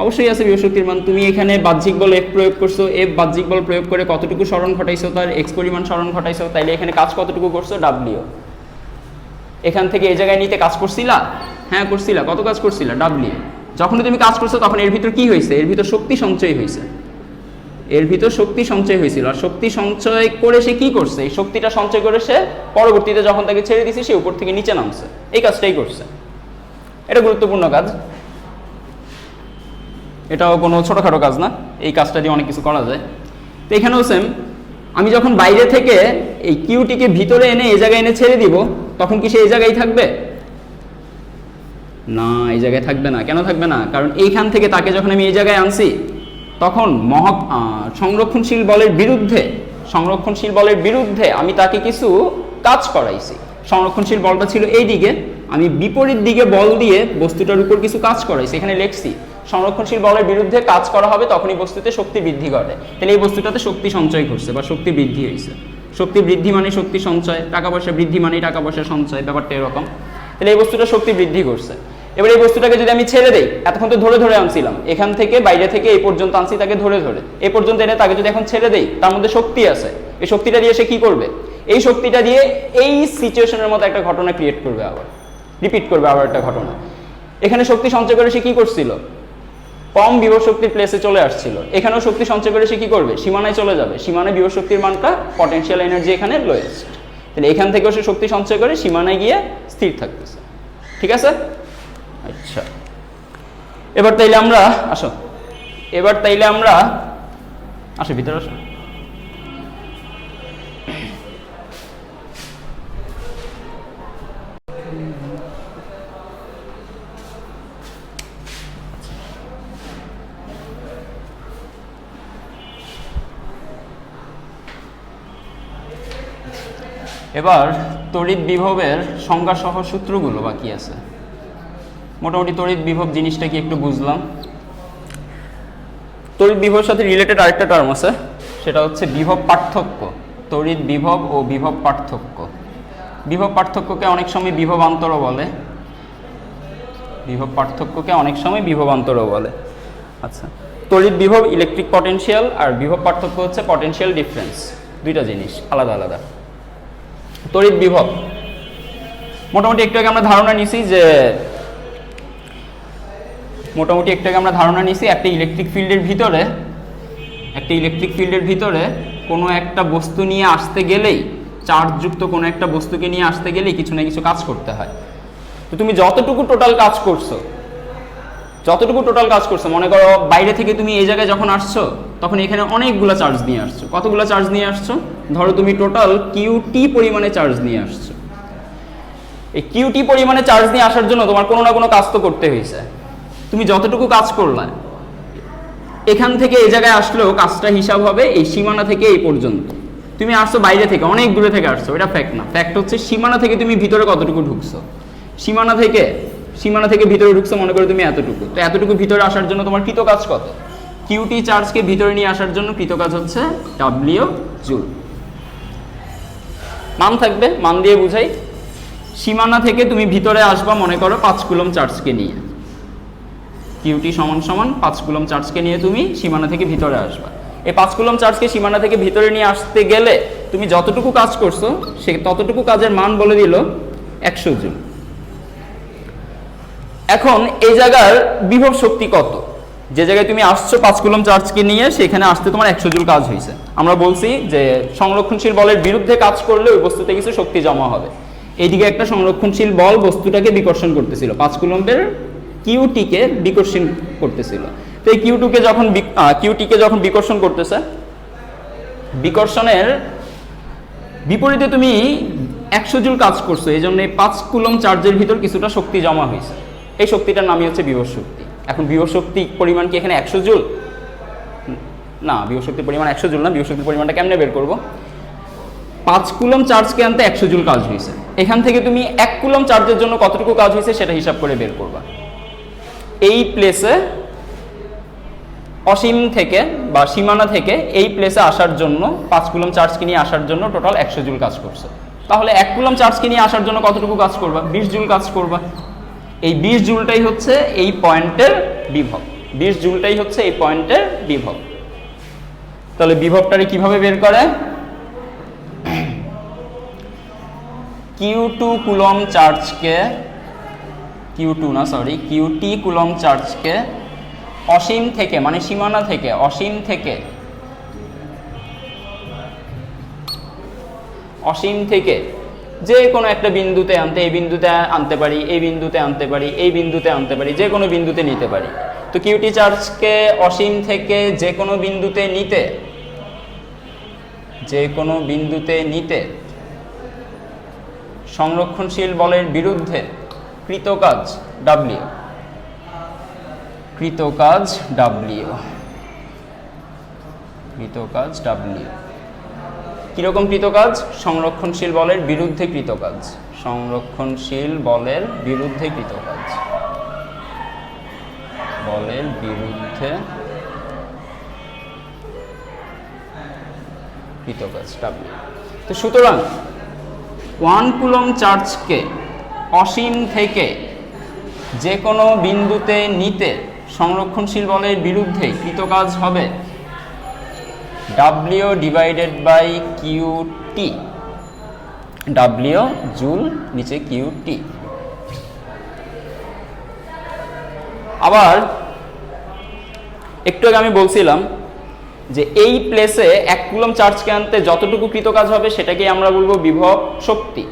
অবশ্যই আছে বিভব শক্তির মান। তুমি এখানে বাহ্যিক বল এফ প্রয়োগ করছো, এফ বাহ্যিক বল প্রয়োগ করে কতটুকু সরণ ঘটাইছো, তার এক্স পরিমাণ সরণ ঘটাইছো, তাইলে এখানে কাজ কতটুকু করছো? ডাব্লিউ। এখান থেকে এই জায়গায় নিতে কাজ করছিলা? হ্যাঁ করছিলা। কত কাজ করছিলা? ডাব্লিউ। যখনই তুমি কাজ করছো তখন এর ভিতর কি হয়েছে? এর ভিতর শক্তি সঞ্চয় হয়েছে, এর ভিতর শক্তি সঞ্চয় হয়েছিল। আর শক্তি সঞ্চয় করে সে কি করছে? এই শক্তিটা সঞ্চয় করে সে পরবর্তীতে যখন তাকে ছেড়ে দিছে সে উপর থেকে নিচে নামছে, এই কাজটাই করছে। এটা গুরুত্বপূর্ণ কাজ, এটাও কোনো ছোটোখাটো কাজ না, এই কাজটা দিয়ে অনেক কিছু করা যায়। তো এখানেও সেম, আমি যখন বাইরে থেকে এই কিউটিকে ভিতরে এনে এই জায়গায় এনে ছেড়ে দিব, তখন কি সে এই জায়গায় থাকবে? না, এই জায়গায় থাকবে না। কেন থাকবে না? কারণ এইখান থেকে তাকে যখন আমি এই জায়গায় আনছি, তখন সংরক্ষণশীল বলের বিরুদ্ধে আমি তাকে কিছু কাজ করাইছি। সংরক্ষণশীল বলটা ছিল এই দিকে, আমি বিপরীত দিকে বল দিয়ে বস্তুটার উপর কিছু কাজ করাইছি। এখানে লিখছি সংরক্ষণশীল বলের বিরুদ্ধে কাজ করা হবে, তখনই বস্তুতে শক্তি বৃদ্ধি ঘটে। তাহলে এই বস্তুটাতে শক্তি সঞ্চয় ঘটছে বা শক্তি বৃদ্ধি হয়েছে। শক্তি বৃদ্ধি মানে শক্তি সঞ্চয়, টাকা পয়সা বৃদ্ধি মানে টাকা পয়সা সঞ্চয়, ব্যাপারটা এরকম। তাহলে এই বস্তুটা শক্তি বৃদ্ধি করছে। এবার এই বস্তুটাকে যদি আমি ছেড়ে দেই, এতক্ষণ তো ধরে ধরে আনছিলাম, এখান থেকে বাইরে থেকে এই পর্যন্ত আনছি তাকে ধরে ধরে, এই পর্যন্ত এনে তাকে যদি এখন ছেড়ে দেই, তার মধ্যে শক্তি আছে। এই শক্তিটা দিয়ে সে কি করবে? এই শক্তিটা দিয়ে এই সিচুয়েশনের মতো একটা ঘটনা ক্রিয়েট করবে, আবার রিপিট করবে আবার একটা ঘটনা। এখানে শক্তি সঞ্চয় করে সে কি করছিল? কম বিভব শক্তির প্লেসে চলে আসছিল। এখানেও শক্তি সঞ্চয় করে সে কি করবে? সীমানায় চলে যাবে। সীমানায় বিভব শক্তির মানটা, পটেনশিয়াল এনার্জি এখানে লোয়েস্ট। তাহলে এখান থেকেও সে শক্তি সঞ্চয় করে সীমানায় গিয়ে স্থির থাকতেছে। ঠিক আছে? আচ্ছা, এবার তাইলে আমরা আসো ভিতরে আসো। এবার তড়িৎ বিভবের সংজ্ঞা সহ সূত্রগুলো বাকি আছে। মোটামুটি তড়িৎ বিভব জিনিসটা কি একটু বুঝলাম। তড়িৎ বিভবের সাথে রিলেটেড আরেকটা টার্ম আছে, সেটা হচ্ছে বিভব পার্থক্য। তড়িৎ বিভব ও বিভব পার্থক্য। বিভব পার্থক্যকে অনেক সময় বিভবান্তরও বলে, বিভব পার্থক্যকে অনেক সময় বিভবান্তরও বলে। আচ্ছা, তড়িৎ বিভব ইলেকট্রিক পটেনশিয়াল, আর বিভব পার্থক্য হচ্ছে পটেনশিয়াল ডিফারেন্স। দুইটা জিনিস আলাদা আলাদা। তড়িৎ বিভব মোটামুটি একটু আগে আমরা ধারণা নিছি যে একটা ইলেকট্রিক ফিল্ডের ভিতরে কোনো একটা বস্তু নিয়ে আসতে গেলেই, চার্জযুক্ত কোনো একটা বস্তুকে নিয়ে আসতে গেলেই কিছু না কিছু কাজ করতে হয়। তো তুমি যতটুকু টোটাল কাজ করছো, মনে করো বাইরে থেকে তুমি এই জায়গায় যখন আসছো, তখন এখানে অনেকগুলো চার্জ নিয়ে আসছো। কতগুলো চার্জ নিয়ে আসছো? ধরো তুমি টোটাল কিউটি পরিমাণে চার্জ নিয়ে আসছো। এই কিউটি পরিমাণে চার্জ নিয়ে আসার জন্য তোমার কোনো না কোনো কাজ তো করতে হয়েছে। তুমি যতটুকু কাজ করলা, এখান থেকে এই জায়গায় আসলেও কাজটা হিসাব হবে এই সীমানা থেকে এই পর্যন্ত। তুমি আসছো বাইরে থেকে, অনেক দূরে থেকে আসছো, এটা ফ্যাক্ট না। ফ্যাক্ট হচ্ছে সীমানা থেকে তুমি ভিতরে কতটুকু ঢুকছো। সীমানা থেকে ভিতরে ঢুকছো, মনে করো তুমি এতটুকু। তো এতটুকু ভিতরে আসার জন্য তোমার কৃত কাজ কত? কিউটি চার্জকে ভিতরে নিয়ে আসার জন্য কৃত কাজ হচ্ছে ডাব্লিউ জুল। মান থাকবে, মান দিয়ে বুঝাই। সীমানা থেকে তুমি ভিতরে আসবা মনে করো 5 কুলম চার্জকে নিয়ে, কিউটি সমান সমান 5 কুলম চার্জকে নিয়ে তুমি সীমানা থেকে ভিতরে আসবা। এই 5 কুলম চার্জকে সীমানা থেকে ভিতরে নিয়ে আসতে গেলে তুমি যতটুকু কাজ করছো সে ততটুকু কাজের মান বলে দিল 100 জুল। এখন এই জায়গার বিভব শক্তি কত? যে জায়গায় তুমি আসছো 5 কুলম চার্জকে নিয়ে, সেখানে আসতে তোমার 100 জুল কাজ হয়েছে। আমরা বলছি যে সংরক্ষণশীল বলের বিরুদ্ধে কাজ করলে ওই বস্তুতে কিছু শক্তি জমা হবে। এইদিকে একটা সংরক্ষণশীল বল বস্তুটাকে বিকর্ষণ করতেছিল, 5 কুলম্বের কিউটিকে বিকর্ষণ করতেছিল। তো এই কিউটিকে যখন বিকর্ষণ করতেছে, বিকর্ষণের বিপরীতে তুমি 100 জুল কাজ করছো, এই জন্য 5 কুলম চার্জের ভিতর কিছুটা শক্তি জমা হয়েছে। এই শক্তিটার নামই হচ্ছে বিভব শক্তি। এখন বিভব শক্তির পরিমাণ কি এখানে 100 জুল? না, বিভব শক্তির পরিমাণ 100 জুল না। বিভব শক্তির পরিমাণটা কেমনে বের করব? 5 কুলম চার্জকে আনতে 100 জুল কাজ হয়েছে, এখান থেকে তুমি 1 কুলম চার্জের জন্য কতটুকু কাজ হয়েছে সেটা হিসাব করে বের করবা। এই প্লেসে অসীম থেকে বা সীমানা থেকে এই প্লেসে আসার জন্য 5 কুলম চার্জকে নিয়ে আসার জন্য টোটাল 100 জুল কাজ করছে। তাহলে 1 কুলম চার্জকে নিয়ে আসার জন্য কতটুকু কাজ করবা? 20 জুল কাজ করবা। এই 20 জুলটাই হচ্ছে এই পয়েন্টের বিভব। 20 জুলটাই হচ্ছে এই পয়েন্টের বিভব। তাহলে বিভবটারে কিভাবে বের করে? Q2 কুলম চার্জকে, কিউটি কুলম চার্জকে অসীম থেকে মানে সীমানা থেকে, অসীম থেকে যে কোনো একটা বিন্দুতে আনতে, এই বিন্দুতে আনতে পারি, এই বিন্দুতে আনতে পারি, এই বিন্দুতে আনতে পারি, যে কোনো বিন্দুতে নিতে পারি। তো কিউটি চার্জকে অসীম থেকে যে কোনো বিন্দুতে নিতে সংরক্ষণশীল বলের বিরুদ্ধে কৃতকাজ W। কিরকম কৃতকাজ? সংরক্ষণশীল বলের বিরুদ্ধে কৃতকাজ। W। তো সুতরাং 1 কুলম চার্জকে অসীম থেকে যে কোনো বিন্দুতে নিতে সংরক্ষণশীল বলের বিরুদ্ধে কৃতকাজ হবে W divided by QT. W joule, নিচে কিউটি। আবার একটু আগে আমি বলছিলাম যে এই প্লেসে 1 কুলম চার্জকে আনতে যতটুকু কৃতকাজ হবে সেটাকে আমরা বলবো বিভব শক্তি।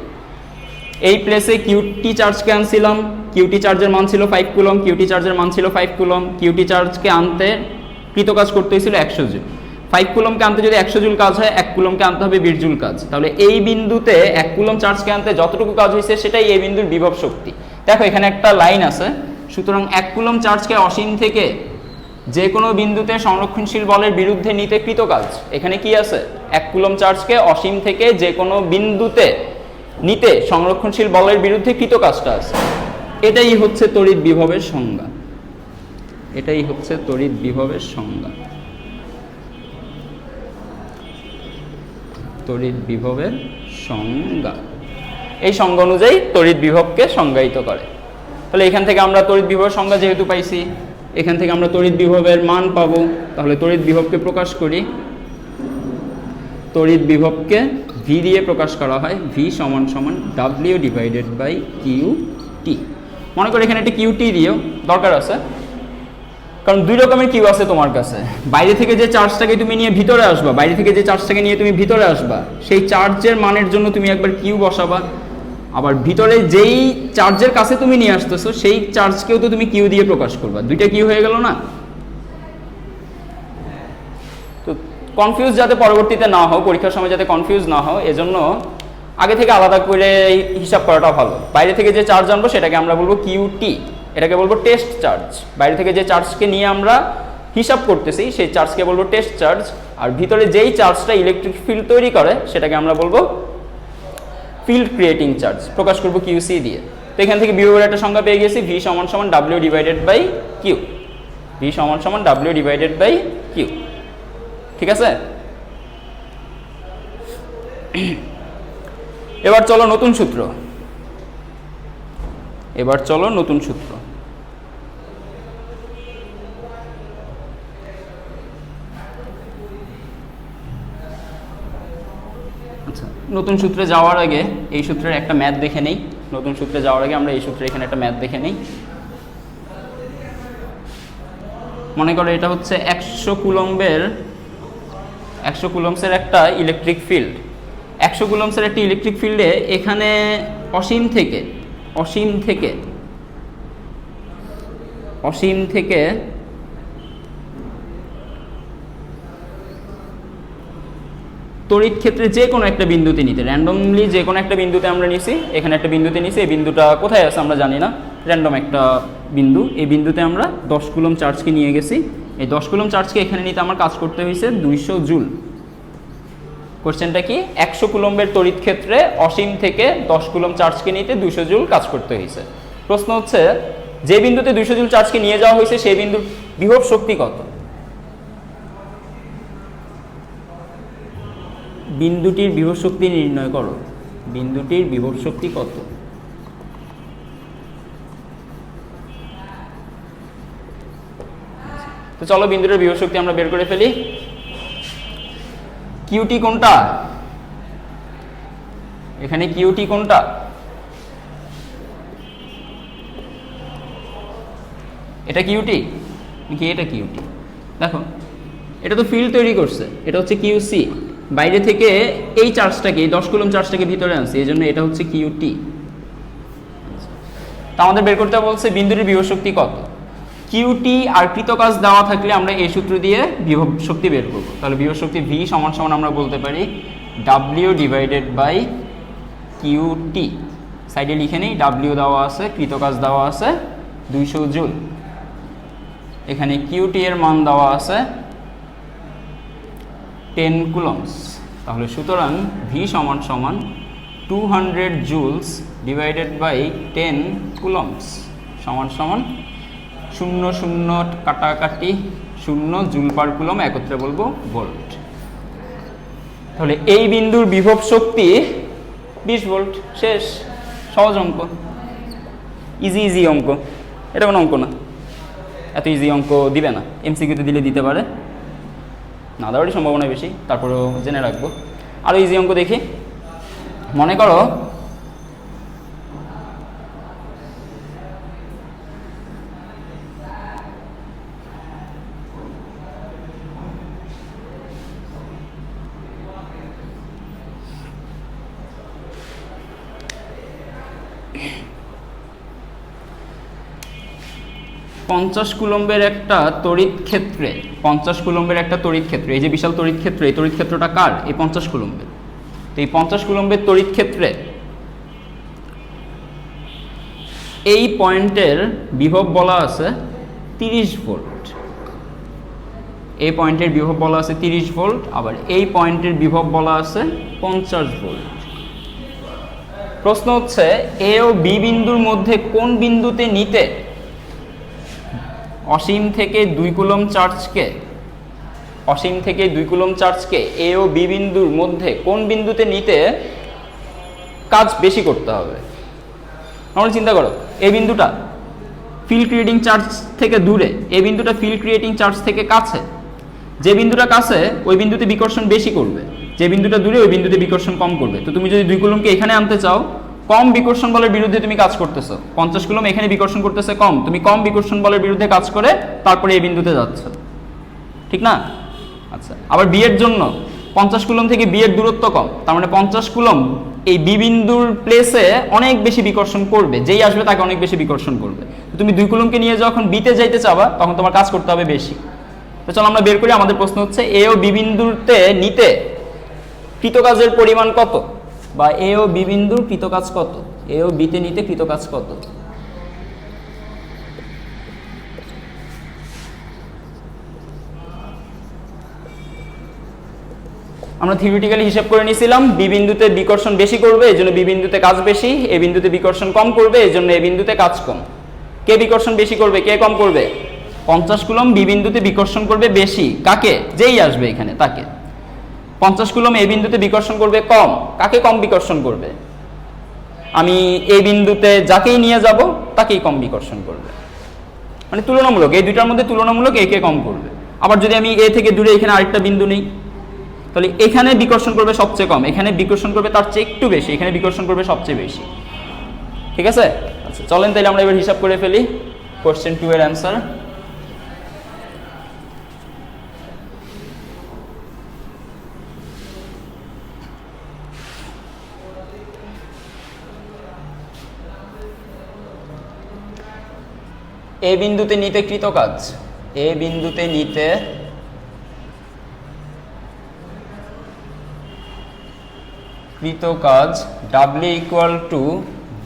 এই প্লেসে কিউটি চার্জকে আনছিলাম, কিউটি চার্জের মান ছিল 5 কুলম, কিউটি চার্জকে আনতে কৃতকাজ করতে হয়েছিল 100 জুল। 5 কুলমকে আনতে যদি 100 জুল কাজ হয়, 1 কুলমকে আনতে হবে 20 জুল কাজ। তাহলে এই বিন্দুতে 1 কুলম চার্জকে আনতে যতটুকু কাজ হয়েছে সেটাই এই বিন্দুর বিভব শক্তি। দেখো এখানে একটা লাইন আছে, সুতরাং 1 কুলম চার্জকে অসীম থেকে যে কোনো বিন্দুতে সংরক্ষণশীল বলের বিরুদ্ধে নিতে কৃতকাজ। এখানে কি আছে? 1 কুলম চার্জকে অসীম থেকে যে কোনো বিন্দুতে নিতে সংরক্ষণশীল বলের বিরুদ্ধে কৃতকাজটা আছে। এটাই হচ্ছে তড়িৎ বিভবের সংজ্ঞা। এই সংজ্ঞা অনুযায়ী তড়িৎ বিভবকে সংজ্ঞায়িত করে। তাহলে এখান থেকে আমরা তড়িৎ বিভবের সংজ্ঞা যেহেতু পাইছি, এখান থেকে আমরা তড়িৎ বিভবের মান পাবো। তাহলে তড়িৎ বিভবকে প্রকাশ করি। তড়িৎ বিভবকে V দিয়ে প্রকাশ করা হয়। V সমান সমান W ডিভাইডেড বাই কিউটি। মনে করো এখানে একটা কিউটি দিও, দরকার আছে, কারণ 2 রকমের কিউ আছে তোমার কাছে। বাইরে থেকে যে চার্জটাকে তুমি নিয়ে ভিতরে আসবা, সেই চার্জের মানের জন্য তুমি একবার কিউ বসাবা। আবার ভিতরে যেই চার্জের কাছে তুমি নিয়ে আসতেছো সেই চার্জকেও তো তুমি কিউ দিয়ে প্রকাশ করবা। 2টা কিউ হয়ে গেল না? তো কনফিউজ যাতে পরবর্তীতে না হও, পরীক্ষার সময় যাতে কনফিউজ না হও, এজন্য আগে থেকে আলাদা করে হিসাব করাটা ভালো। বাইরে থেকে যে চার্জ আনবো সেটাকে আমরা বলবো কিউটি, এটাকে বলবো টেস্ট চার্জ। বাইরে থেকে যে চার্জকে নিয়ে আমরা হিসাব করতেছি সেই চার্জকে বলবো টেস্ট চার্জ। আর ভিতরে যেই চার্জটা ইলেকট্রিক ফিল্ড তৈরি করে সেটাকে আমরা বলবো ফিল্ড ক্রিয়েটিং চার্জ। প্রকাশ করবো কিউসি দিয়ে। তো এখান থেকে বিভবের একটা সংজ্ঞা পেয়ে গেছি, V সমান সমান W ডিভাইডেড বাই কিউ। ঠিক আছে? এবার চলো নতুন সূত্র। এবার চলো নতুন সূত্র। আচ্ছা, নতুন সূত্রে যাওয়ার আগে এই সূত্রের একটা ম্যাথ দেখে নেই। নতুন সূত্রে যাওয়ার আগে আমরা এই সূত্রে এখানে একটা ম্যাথ দেখে নেই। মনে করো এটা হচ্ছে 100 কুলম্বসের একটা ইলেকট্রিক ফিল্ড। 100 কুলম্বসের একটা ইলেকট্রিক ফিল্ডে এখানে অসীম থেকে তড়িৎ ক্ষেত্রে যে কোনো একটা বিন্দুতে নিতে, র্যান্ডমলি যে কোনো একটা বিন্দুতে আমরা নিছি, এখানে একটা বিন্দুতে নিছি, এই বিন্দুটা কোথায় আছে আমরা জানি না, র্যান্ডম একটা বিন্দু, এই বিন্দুতে আমরা 10 কুলম্ব চার্জকে নিয়ে গেছি। এই 10 কুলম্ব চার্জকে এখানে নিতে আমার কাজ করতে হয়েছে 200 জুল। কোশ্চেনটা কি, 100 কুলম্বের তড়িৎ ক্ষেত্রে অসীম থেকে 10 কুলম্ব চার্জকে নিতে 200 জুল কাজ করতে হয়েছে। প্রশ্ন হচ্ছে যে বিন্দুতে 200 জুল চার্জকে নিয়ে যাওয়া হয়েছে সেই বিন্দুর বিভব শক্তি কত? বিন্দুটির বিভব শক্তি নির্ণয় করো। বিন্দুটির বিভব শক্তি কত? তো চলো বিন্দুটির বিভব শক্তি আমরা বের করে ফেলি। কিউটি কোনটা? এখানে কিউটি কোনটা? এটা কিউটি নাকি এটা কিউটি? দেখো এটা তো ফিল্ড তৈরি করছে, এটা হচ্ছে কিউসি। বাইরে থেকে এই চার্জটাকে, এই 10 কুলম্ব চার্জটাকে ভিতরে আনছে, এই জন্য এটা হচ্ছে কিউটি। তা আমাদের বের করতে বলছে বিন্দুটির বিভব শক্তি কত। কিউটি আর কৃতকাজ দেওয়া থাকলে আমরা এই সূত্র দিয়ে বিভব শক্তি বের করব। তাহলে বিভব শক্তি ভি সমান সমান আমরা বলতে পারি ডাব্লিউ ডিভাইডেড বাই কিউটি। সাইডে লিখে নেই, ডাব্লিউ দেওয়া আছে, কৃতকাজ দেওয়া আছে 200 জুল, এখানে কিউটি এর মান দেওয়া আছে 10 কুলম্বস। তাহলে সুতরাং ভি সমান সমান 200 জুলস ডিভাইডেড বাই 10 কুলম্বস সমান সমান 0 0 কাটাকাটি 0 জুল পার কুলম্ব, একত্রে বলবো ভোল্ট। তাহলে এই বিন্দুর বিভব শক্তি 20 ভোল্ট। শেষ। সহজ অঙ্ক, ইজি অঙ্ক, এটা কোনো অঙ্ক না, এত ইজি অঙ্ক দিবে না, এমসিকিউতে দিলে দিতে পারে, না দেওয়ারই সম্ভাবনা বেশি, তারপরেও জেনে রাখবো। আরও ইজি অঙ্ক দেখি। মনে করো পঞ্চাশ কুলম্বের একটা তড়িৎ ক্ষেত্রে, 50 কুলম্বের একটা তড়িৎ ক্ষেত্রে, এই যে বিশাল তড়িৎ ক্ষেত্র, এই তড়িৎ ক্ষেত্রটা কার? এই 50 কুলম্বের। তো এই 50 কুলম্বের তড়িৎ ক্ষেত্রে এই পয়েন্টের বিভব বলা আছে 30 ভোল্ট। এই পয়েন্টের বিভব বলা আছে 30 ভোল্ট, আবার এই পয়েন্টের বিভব বলা আছে 50 ভোল্ট। প্রশ্ন হচ্ছে এ ও বি বিন্দুর মধ্যে কোন বিন্দুতে নিতে অসীম থেকে 2 কুলম্ব চার্জকে এ ও বি বিন্দুর মধ্যে কোন বিন্দুতে নিতে কাজ বেশি করতে হবে? আমরা চিন্তা করো, এই বিন্দুটা ফিল্ড ক্রিয়েটিং চার্জ থেকে দূরে, এই বিন্দুটা ফিল্ড ক্রিয়েটিং চার্জ থেকে কাছে। যে বিন্দুটা কাছে ওই বিন্দুতে বিকর্ষণ বেশি করবে, যে বিন্দুটা দূরে ওই বিন্দুতে বিকর্ষণ কম করবে। তো তুমি যদি 2 কুলম্বকে এখানে আনতে চাও, কম বিকর্ষণ বলের বিরুদ্ধে তুমি কাজ করতেছো, 50 কুলম্ব এখানে বিকর্ষণ করতেছে কম, তুমি কম বিকর্ষণ বলের বিরুদ্ধে কাজ করে তারপরে এই বিন্দুতে যাচ্ছ, ঠিক না? আচ্ছা, আবার বি এর জন্য 50 কুলম্ব থেকে বি এর দূরত্ব কম, তার মানে 50 কুলম্ব এই বি বিন্দুর প্লেসে অনেক বেশি বিকর্ষণ করবে, যেই আসবে তাকে অনেক বেশি বিকর্ষণ করবে। তুমি 2 কুলম্বকে নিয়ে যখন বিতে যাইতে চাবা তখন তোমার কাজ করতে হবে বেশি। তো চলো আমরা বের করি। আমাদের প্রশ্ন হচ্ছে এ ও বি বিন্দুতে নিতে কৃতকাজের পরিমাণ কত, বা এ ও বি বিন্দুর কৃতকাজ কত, এ ও বিতে নিতে কৃতকাজ কত? আমরা থিওরিটিক্যালি হিসাব করে নিয়েছিলাম, বি বিন্দুতে বিকর্ষণ বেশি করবে এই জন্য বি বিন্দুতে কাজ বেশি, এ বিন্দুতে বিকর্ষণ কম করবে এই জন্য এ বিন্দুতে কাজ কম। কে বিকর্ষণ বেশি করবে, কে কম করবে? 50 কুলম্ব বি বিন্দুতে বিকর্ষণ করবে বেশি, কাকে? যেই আসবে এখানে তাকে। 50 কুলম্ব এ বিন্দুতে বিকর্ষণ করবে কম, কাকে কম বিকর্ষণ করবে? আমি এই বিন্দুতে যাকেই নিয়ে যাব তাকেই কম বিকর্ষণ করবে, মানে তুলনামূলক এই দুইটার মধ্যে তুলনামূলক একে কম করবে। আবার যদি আমি এ থেকে দূরে এখানে আরেকটা বিন্দু নেই, তাহলে এখানে বিকর্ষণ করবে সবচেয়ে কম, এখানে বিকর্ষণ করবে তার চেয়ে একটু বেশি, এখানে বিকর্ষণ করবে সবচেয়ে বেশি। ঠিক আছে, আচ্ছা চলেন তাহলে আমরা এবার হিসাব করে ফেলি কোশ্চেন 2 এর অ্যান্সার। এ বিন্দুতে নিতে কৃতকাজ, এ বিন্দুতে নিতে কৃতকাজ W equal to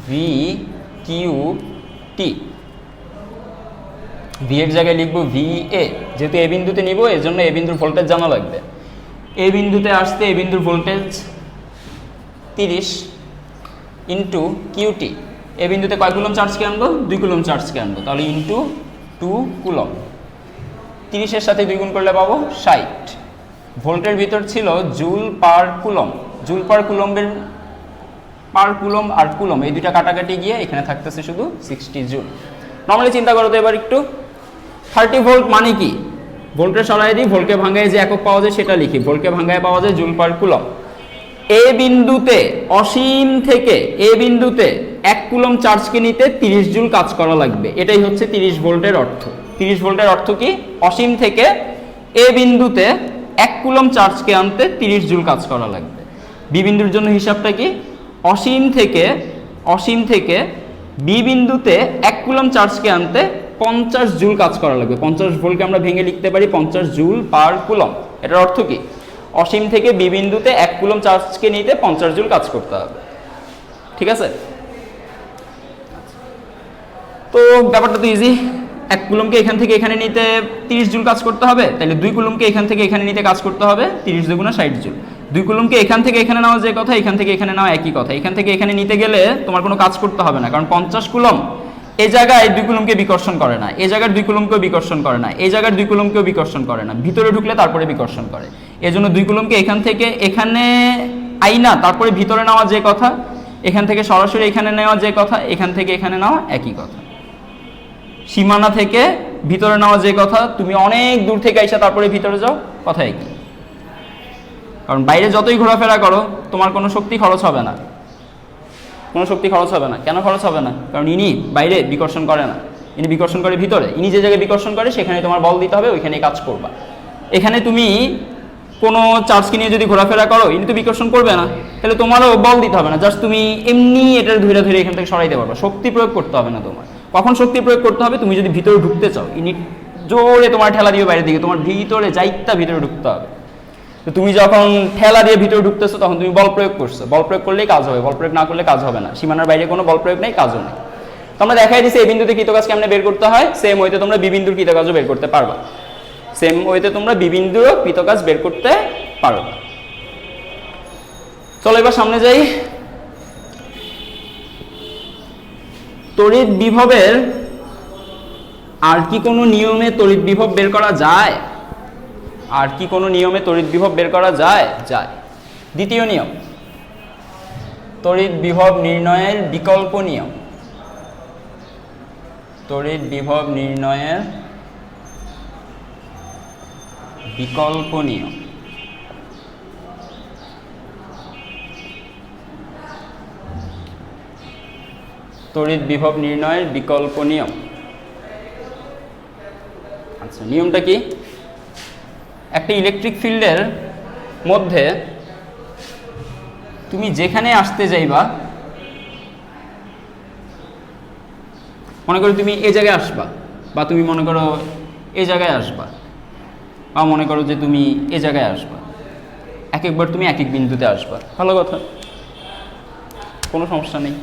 V Q T. V এর জায়গায় লিখবো ভি এ, যেহেতু এ বিন্দুতে নিব এর জন্য এ বিন্দুর ভোল্টেজ জানা লাগবে। এ বিন্দুতে আসতে এ বিন্দুর ভোল্টেজ 30 ইন্টু কিউটি। এ বিন্দুতে কয় কুলম চার্জকে আনবো? 2 কুলম চার্জকে আনবো, তাহলে ইন্টু 2 কুলম। 30-এর সাথে 2 গুণ করলে পাবো 60। ভোল্টের ভিতর ছিল joule per coulomb, joule per কুলম্বের পার কুলম আর কুলম এই দুইটা কাটাকাটি গিয়ে এখানে থাকতেছে শুধু 60 জুল। নর্মালি চিন্তা করো তো এবার একটু, 30 ভোল্ট মানে কি? ভোল্টে সরাই দিই, ভোল্টকে ভাঙায় যে একক পাওয়া যায় সেটা লিখি, ভোল্টকে ভাঙায় পাওয়া যায় জুল পার কুলম। এ বিন্দুতে অসীম থেকে এ বিন্দুতে 1 কুলম চার্জকে নিতে 30 জুল কাজ করা লাগবে, এটাই হচ্ছে 30 ভোল্টের অর্থ। 30 ভোল্টের অর্থ কি? অসীম থেকে এ বিন্দুতে 1 কুলম চার্জকে আনতে 30 জুল কাজ করা লাগবে। বি বিন্দুর জন্য হিসাবটা কি? অসীম থেকে বি বিন্দুতে 1 কুলম চার্জকে আনতে 50 জুল কাজ করা লাগবে। 50 ভোল্টকে আমরা ভেঙে লিখতে পারি 50 জুল পার কুলম। এটার অর্থ কি? অসীম থেকে বি বিন্দুতে 1 কুলম চার্জকে নিতে 50 জুল কাজ করতে হবে। ঠিক আছে, তো ব্যাপারটা তো ইজি। 1 কুলমকে এখান থেকে এখানে নিতে 30 জুল কাজ করতে হবে, তাহলে 2 কুলমকে এখান থেকে এখানে নিতে কাজ করতে হবে 30 দুগুণা 60 জুল। 2 কুলমকে এখান থেকে এখানে নেওয়া যে কথা, এখান থেকে এখানে নেওয়া একই কথা। এখান থেকে এখানে নিতে গেলে তোমার কোনো কাজ করতে হবে না, কারণ 50 কুলম এই জায়গায় 2 কুলমকে বিকর্ষণ করে না, এই জায়গার 2 কুলমকেও বিকর্ষণ করে না, এই জায়গার 2 কুলমকেও বিকর্ষণ করে না, ভিতরে ঢুকলে তারপরে বিকর্ষণ করে। এজন্য 2 কুলমকে এখান থেকে এখানে আইনা তারপরে ভিতরে নেওয়া যে কথা, এখান থেকে সরাসরি এখানে নেওয়া যে কথা, এখান থেকে এখানে নেওয়া একই কথা। সীমানা থেকে ভিতরে নেওয়া যে কথা, তুমি অনেক দূর থেকে আইসা তারপরে ভিতরে যাও, কথা একই। কারণ বাইরে যতই ঘোরাফেরা করো তোমার কোনো শক্তি খরচ হবে না, কোনো শক্তি খরচ হবে না। কেন খরচ হবে না? কারণ ইনি বাইরে বিকর্ষণ করে না, ইনি বিকর্ষণ করে ভিতরে। ইনি যে জায়গায় বিকর্ষণ করে সেখানে তোমার বল দিতে হবে, ওইখানে কাজ করবা। এখানে তুমি কোনো চার্জকে নিয়ে যদি ঘোরাফেরা করো, ইনি তো বিকর্ষণ করবে না, তাহলে তোমারও বল দিতে হবে না, জাস্ট তুমি এমনি এটার ধীরে ধীরে এখান থেকে সরাইতে পারবা। শক্তি প্রয়োগ করতে হবে না তোমার। কখন শক্তি প্রয়োগ করতে হবে? তুমি যদি ভিতরে ঢুকতে চাও, ইনি জোরে তোমার ঠেলা দিবে বাইরের দিকে, তোমার ভিতরে যাইতা ভিতরে ঢুকতে হবে। তো তুমি যখন ঠেলা দিয়ে ভিতরে ঢুকতেছো তখন তুমি বল প্রয়োগ করছো, বল প্রয়োগ করলেই কাজ হবে, বল প্রয়োগ না করলে কাজ হবে না। সীমানার বাইরে কোনো বল প্রয়োগ নেই, কাজও নেই। তো আমরা দেখাই দিচ্ছি এই বিন্দুতে কৃতকাজ কেমনে বের করতে হয়, সেম ওয়েতে তোমরা বি বিন্দুর কৃতকাজও বের করতে পারবা, সেম ওয়েতে তোমরা বি বিন্দুরও কৃতকাজ বের করতে পারবা। চলো এবার সামনে যাই। তড়িৎ বিভবের আর কি কোনো নিয়মে তড়িৎ বিভব বের করা যায়? আর কি কোনো নিয়মে তড়িৎ বিভব বের করা যায়? যায়। দ্বিতীয় নিয়ম, তড়িৎ বিভব নির্ণয়ের বিকল্প নিয়ম। তড়িৎ বিভব নির্ণয়ের বিকল্প নিয়ম। তড়িৎ বিভব নির্ণয়ের বিকল্প নিয়ম। আচ্ছা, নিয়মটা কি? একটা ইলেকট্রিক ফিল্ডের মধ্যে তুমি যেখানে আসতে যাইবা, মনে করো তুমি এই জায়গায় আসবা, বা তুমি মনে করো এই জায়গায় আসবা, বা মনে করো যে তুমি এই জায়গায় আসবা, এক একবার তুমি এক এক বিন্দুতে আসবা, ভালো কথা, কোনো সমস্যা নেই।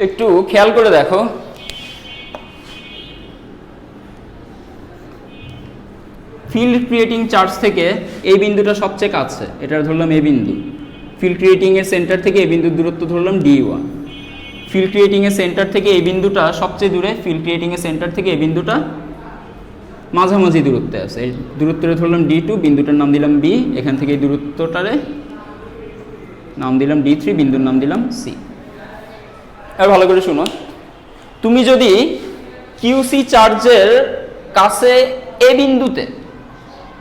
একটু খেয়াল করে দেখো, ফিল্ড ক্রিয়েটিং চার্জ থেকে এই বিন্দুটা সবচেয়ে কাছে, এটা ধরলাম এ বিন্দু। ফিল্ড ক্রিয়েটিং এর সেন্টার থেকে এই বিন্দুর দূরত্ব ধরলাম D1। ফিল্ড ক্রিয়েটিং এর সেন্টার থেকে এই বিন্দুটা সবচেয়ে দূরে, ফিল্ড ক্রিয়েটিং এর সেন্টার থেকে এই বিন্দুটা মাঝামাঝি দূরত্বে আছে, এই দূরত্বটা ধরলাম D2, বিন্দুটার নাম দিলাম B, এখান থেকে এই দূরত্বটারে নাম দিলাম D3, বিন্দুর নাম দিলাম C। আর ভালো করে শুনো, তুমি যদি QC চার্জের কাছে এ বিন্দুতে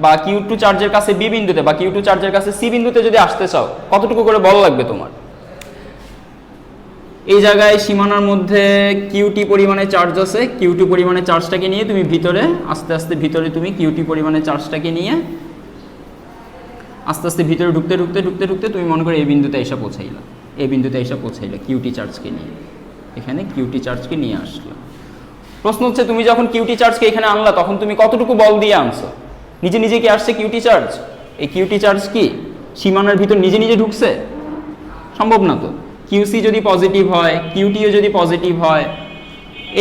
বা Q2 চার্জের কাছে B বিন্দুতে বা Q2 চার্জের কাছে C বিন্দুতে যদি আসতে চাও, কতটুকু করে বল লাগবে তোমার? এই জায়গায় সীমানার মধ্যে QT পরিমাণে চার্জ আছে, QT পরিমাণে চার্জটাকে নিয়ে তুমি ভিতরে আস্তে আস্তে ভিতরে তুমি QT পরিমাণে চার্জটাকে নিয়ে আস্তে আস্তে ভিতরে ঢুকতে ঢুকতে ঢুকতে ঢুকতে তুমি মনে করো এই বিন্দুতে এসে পৌঁছাইলা, এই বিন্দুতে এসে পৌঁছাইলা QT চার্জকে নিয়ে, এখানে QT চার্জকে নিয়ে আসলো। প্রশ্ন হচ্ছে তুমি যখন QT চার্জকে এখানে আনলা তখন তুমি কতটুকু বল দিয়ে আনছো? নিজে নিজে কি আসছে QT চার্জ? এই QT চার্জ কি সীমানার ভিতর নিজে নিজে ঢুকছে? সম্ভব না তো। QC যদি পজিটিভ হয়, QTও যদি পজিটিভ হয়,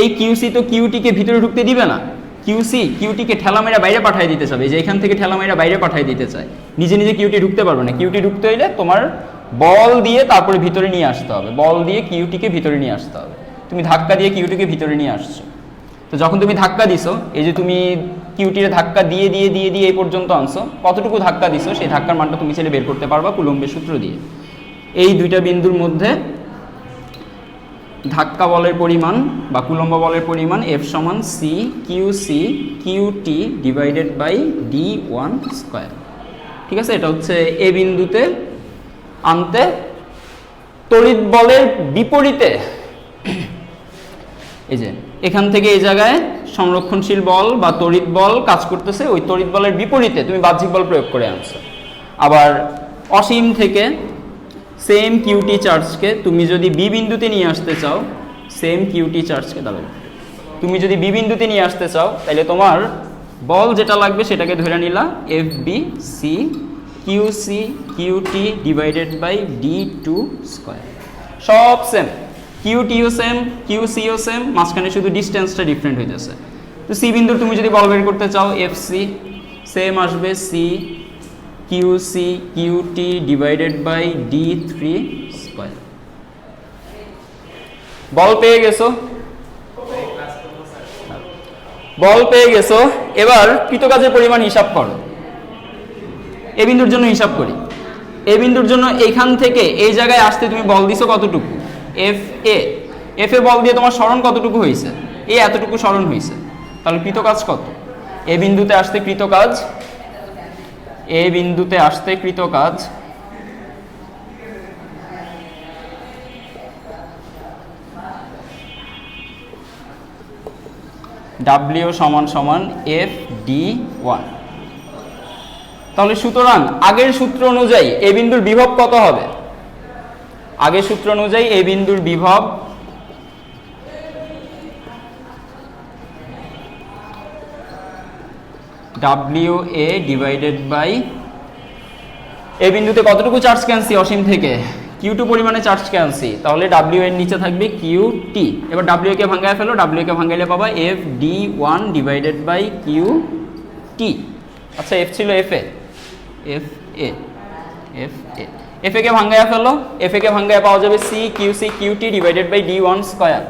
এই QC তো QTকে ভিতরে ঢুকতে দিবে না। QC QTকে ঠেলা মেরা বাইরে পাঠিয়ে দিতে চাবে, যে এখান থেকে ঠেলা মেরা বাইরে পাঠিয়ে দিতে চায়, নিজে নিজে QT ঢুকতে পারবে না। QT ঢুকতে হইলে তোমার বল দিয়ে তারপরে ভিতরে নিয়ে আসতে হবে, বল দিয়ে QTকে ভিতরে নিয়ে আসতে হবে। তুমি ধাক্কা দিয়ে QTকে ভিতরে নিয়ে আসছো, তো যখন তুমি ধাক্কা দিছো, এই যে তুমি QTর ধাক্কা দিয়ে দিয়ে দিয়ে দিয়ে এই পর্যন্ত আনছো, কতটুকু ধাক্কা দিছো সেই ধাক্কার মানটা তুমি চাইলে বের করতে পারবা কুলম্বের সূত্র দিয়ে। এই দুইটা বিন্দুর মধ্যে ধাক্কা বলের পরিমাণ বা কুলম্ব বলের পরিমাণ F সমান C QC QT divided by D1 square. ঠিক আছে, এটা হচ্ছে এ বিন্দুতে আনতে তড়িৎ বলের বিপরীতে, এই যে এখান থেকে এই জায়গায় সংরক্ষণশীল বল বা তড়িৎ বল কাজ করতেছে, ওই তড়িৎ বলের বিপরীতে তুমি বাহ্যিক বল প্রয়োগ করে আনছো। আবার অসীম থেকে সেম QT চার্জকে তুমি যদি বি বিন্দুতে নিয়ে আসতে চাও, সেম QT চার্জকে দাঁড়াবে, তুমি যদি বি বিন্দুতে নিয়ে আসতে চাও তাহলে তোমার বল যেটা লাগবে সেটাকে ধরে নিলা FBC QC QT divided by D2 square. সব সেম, QTও সেম QCও সেম, মাঝখানে শুধু ডিস্টেন্সটা ডিফারেন্ট হয়ে যাচ্ছে। তো সি বিন্দুর তুমি যদি বল বের করতে চাও, FC সেম আসবে C QC QT divided by D3 square. বল পেয়ে গেছো, বল পেয়ে গেছো। এবার কৃতকাজের পরিমাণ হিসাব করো। এ বিন্দুর জন্য হিসাব করি। এ বিন্দুর জন্য এখান থেকে এই জায়গায় আসতে তুমি বল দিছো কতটুকু? FA বল দিয়ে তোমার সরণ কতটুকু হয়েছে? এতটুকু সরণ হয়েছে। তাহলে কৃতকাজ কত? এ বিন্দুতে আসতে কৃতকাজ, এ বিন্দুতে আসতে কৃতকাজ W সমান সমান FD1। তাহলে সুতরাং আগের সূত্র অনুযায়ী এ বিন্দুর বিভব কত হবে? আগের সূত্র অনুযায়ী এ বিন্দুর বিভব WA ডিভাইডেড বাই, এ বিন্দুতে কতটুকু চার্জ ক্যান্সি অসীম থেকে? Q2 পরিমাণে চার্জ ক্যান্সি, তাহলে W এর নিচে থাকবে QT। এবার W কে ভাঙায় ফেলো, W কে ভাঙাইলে পাবা FD1 ডিভাইডেড বাই QT। আচ্ছা F ছিল FA, FA কে ভাঙায় ফেলো, FA কে ভাঙায় পাওয়া যাবে C QC QT divided by D1 square.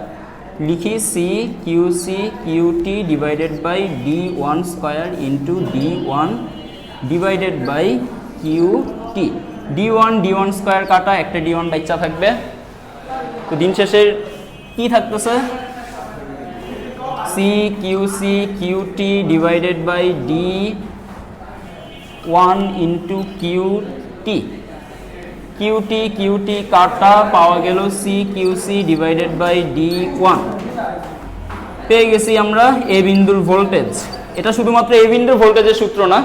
লিখি C QC QT divided by D1 square into D1 divided by QT। D1 square কাটা, একটা D1 বাচ্চা থাকবে। তো দিন শেষে কি থাকতেছে? C QC QT divided by D1 into QT। QT কাটা পাওয়া গেল C QC divided by D1। পেয়ে গেছি আমরা এ বিন্দুর ভোল্টেজ। এটা শুধুমাত্র এ বিন্দুর ভোল্টেজের সূত্র না,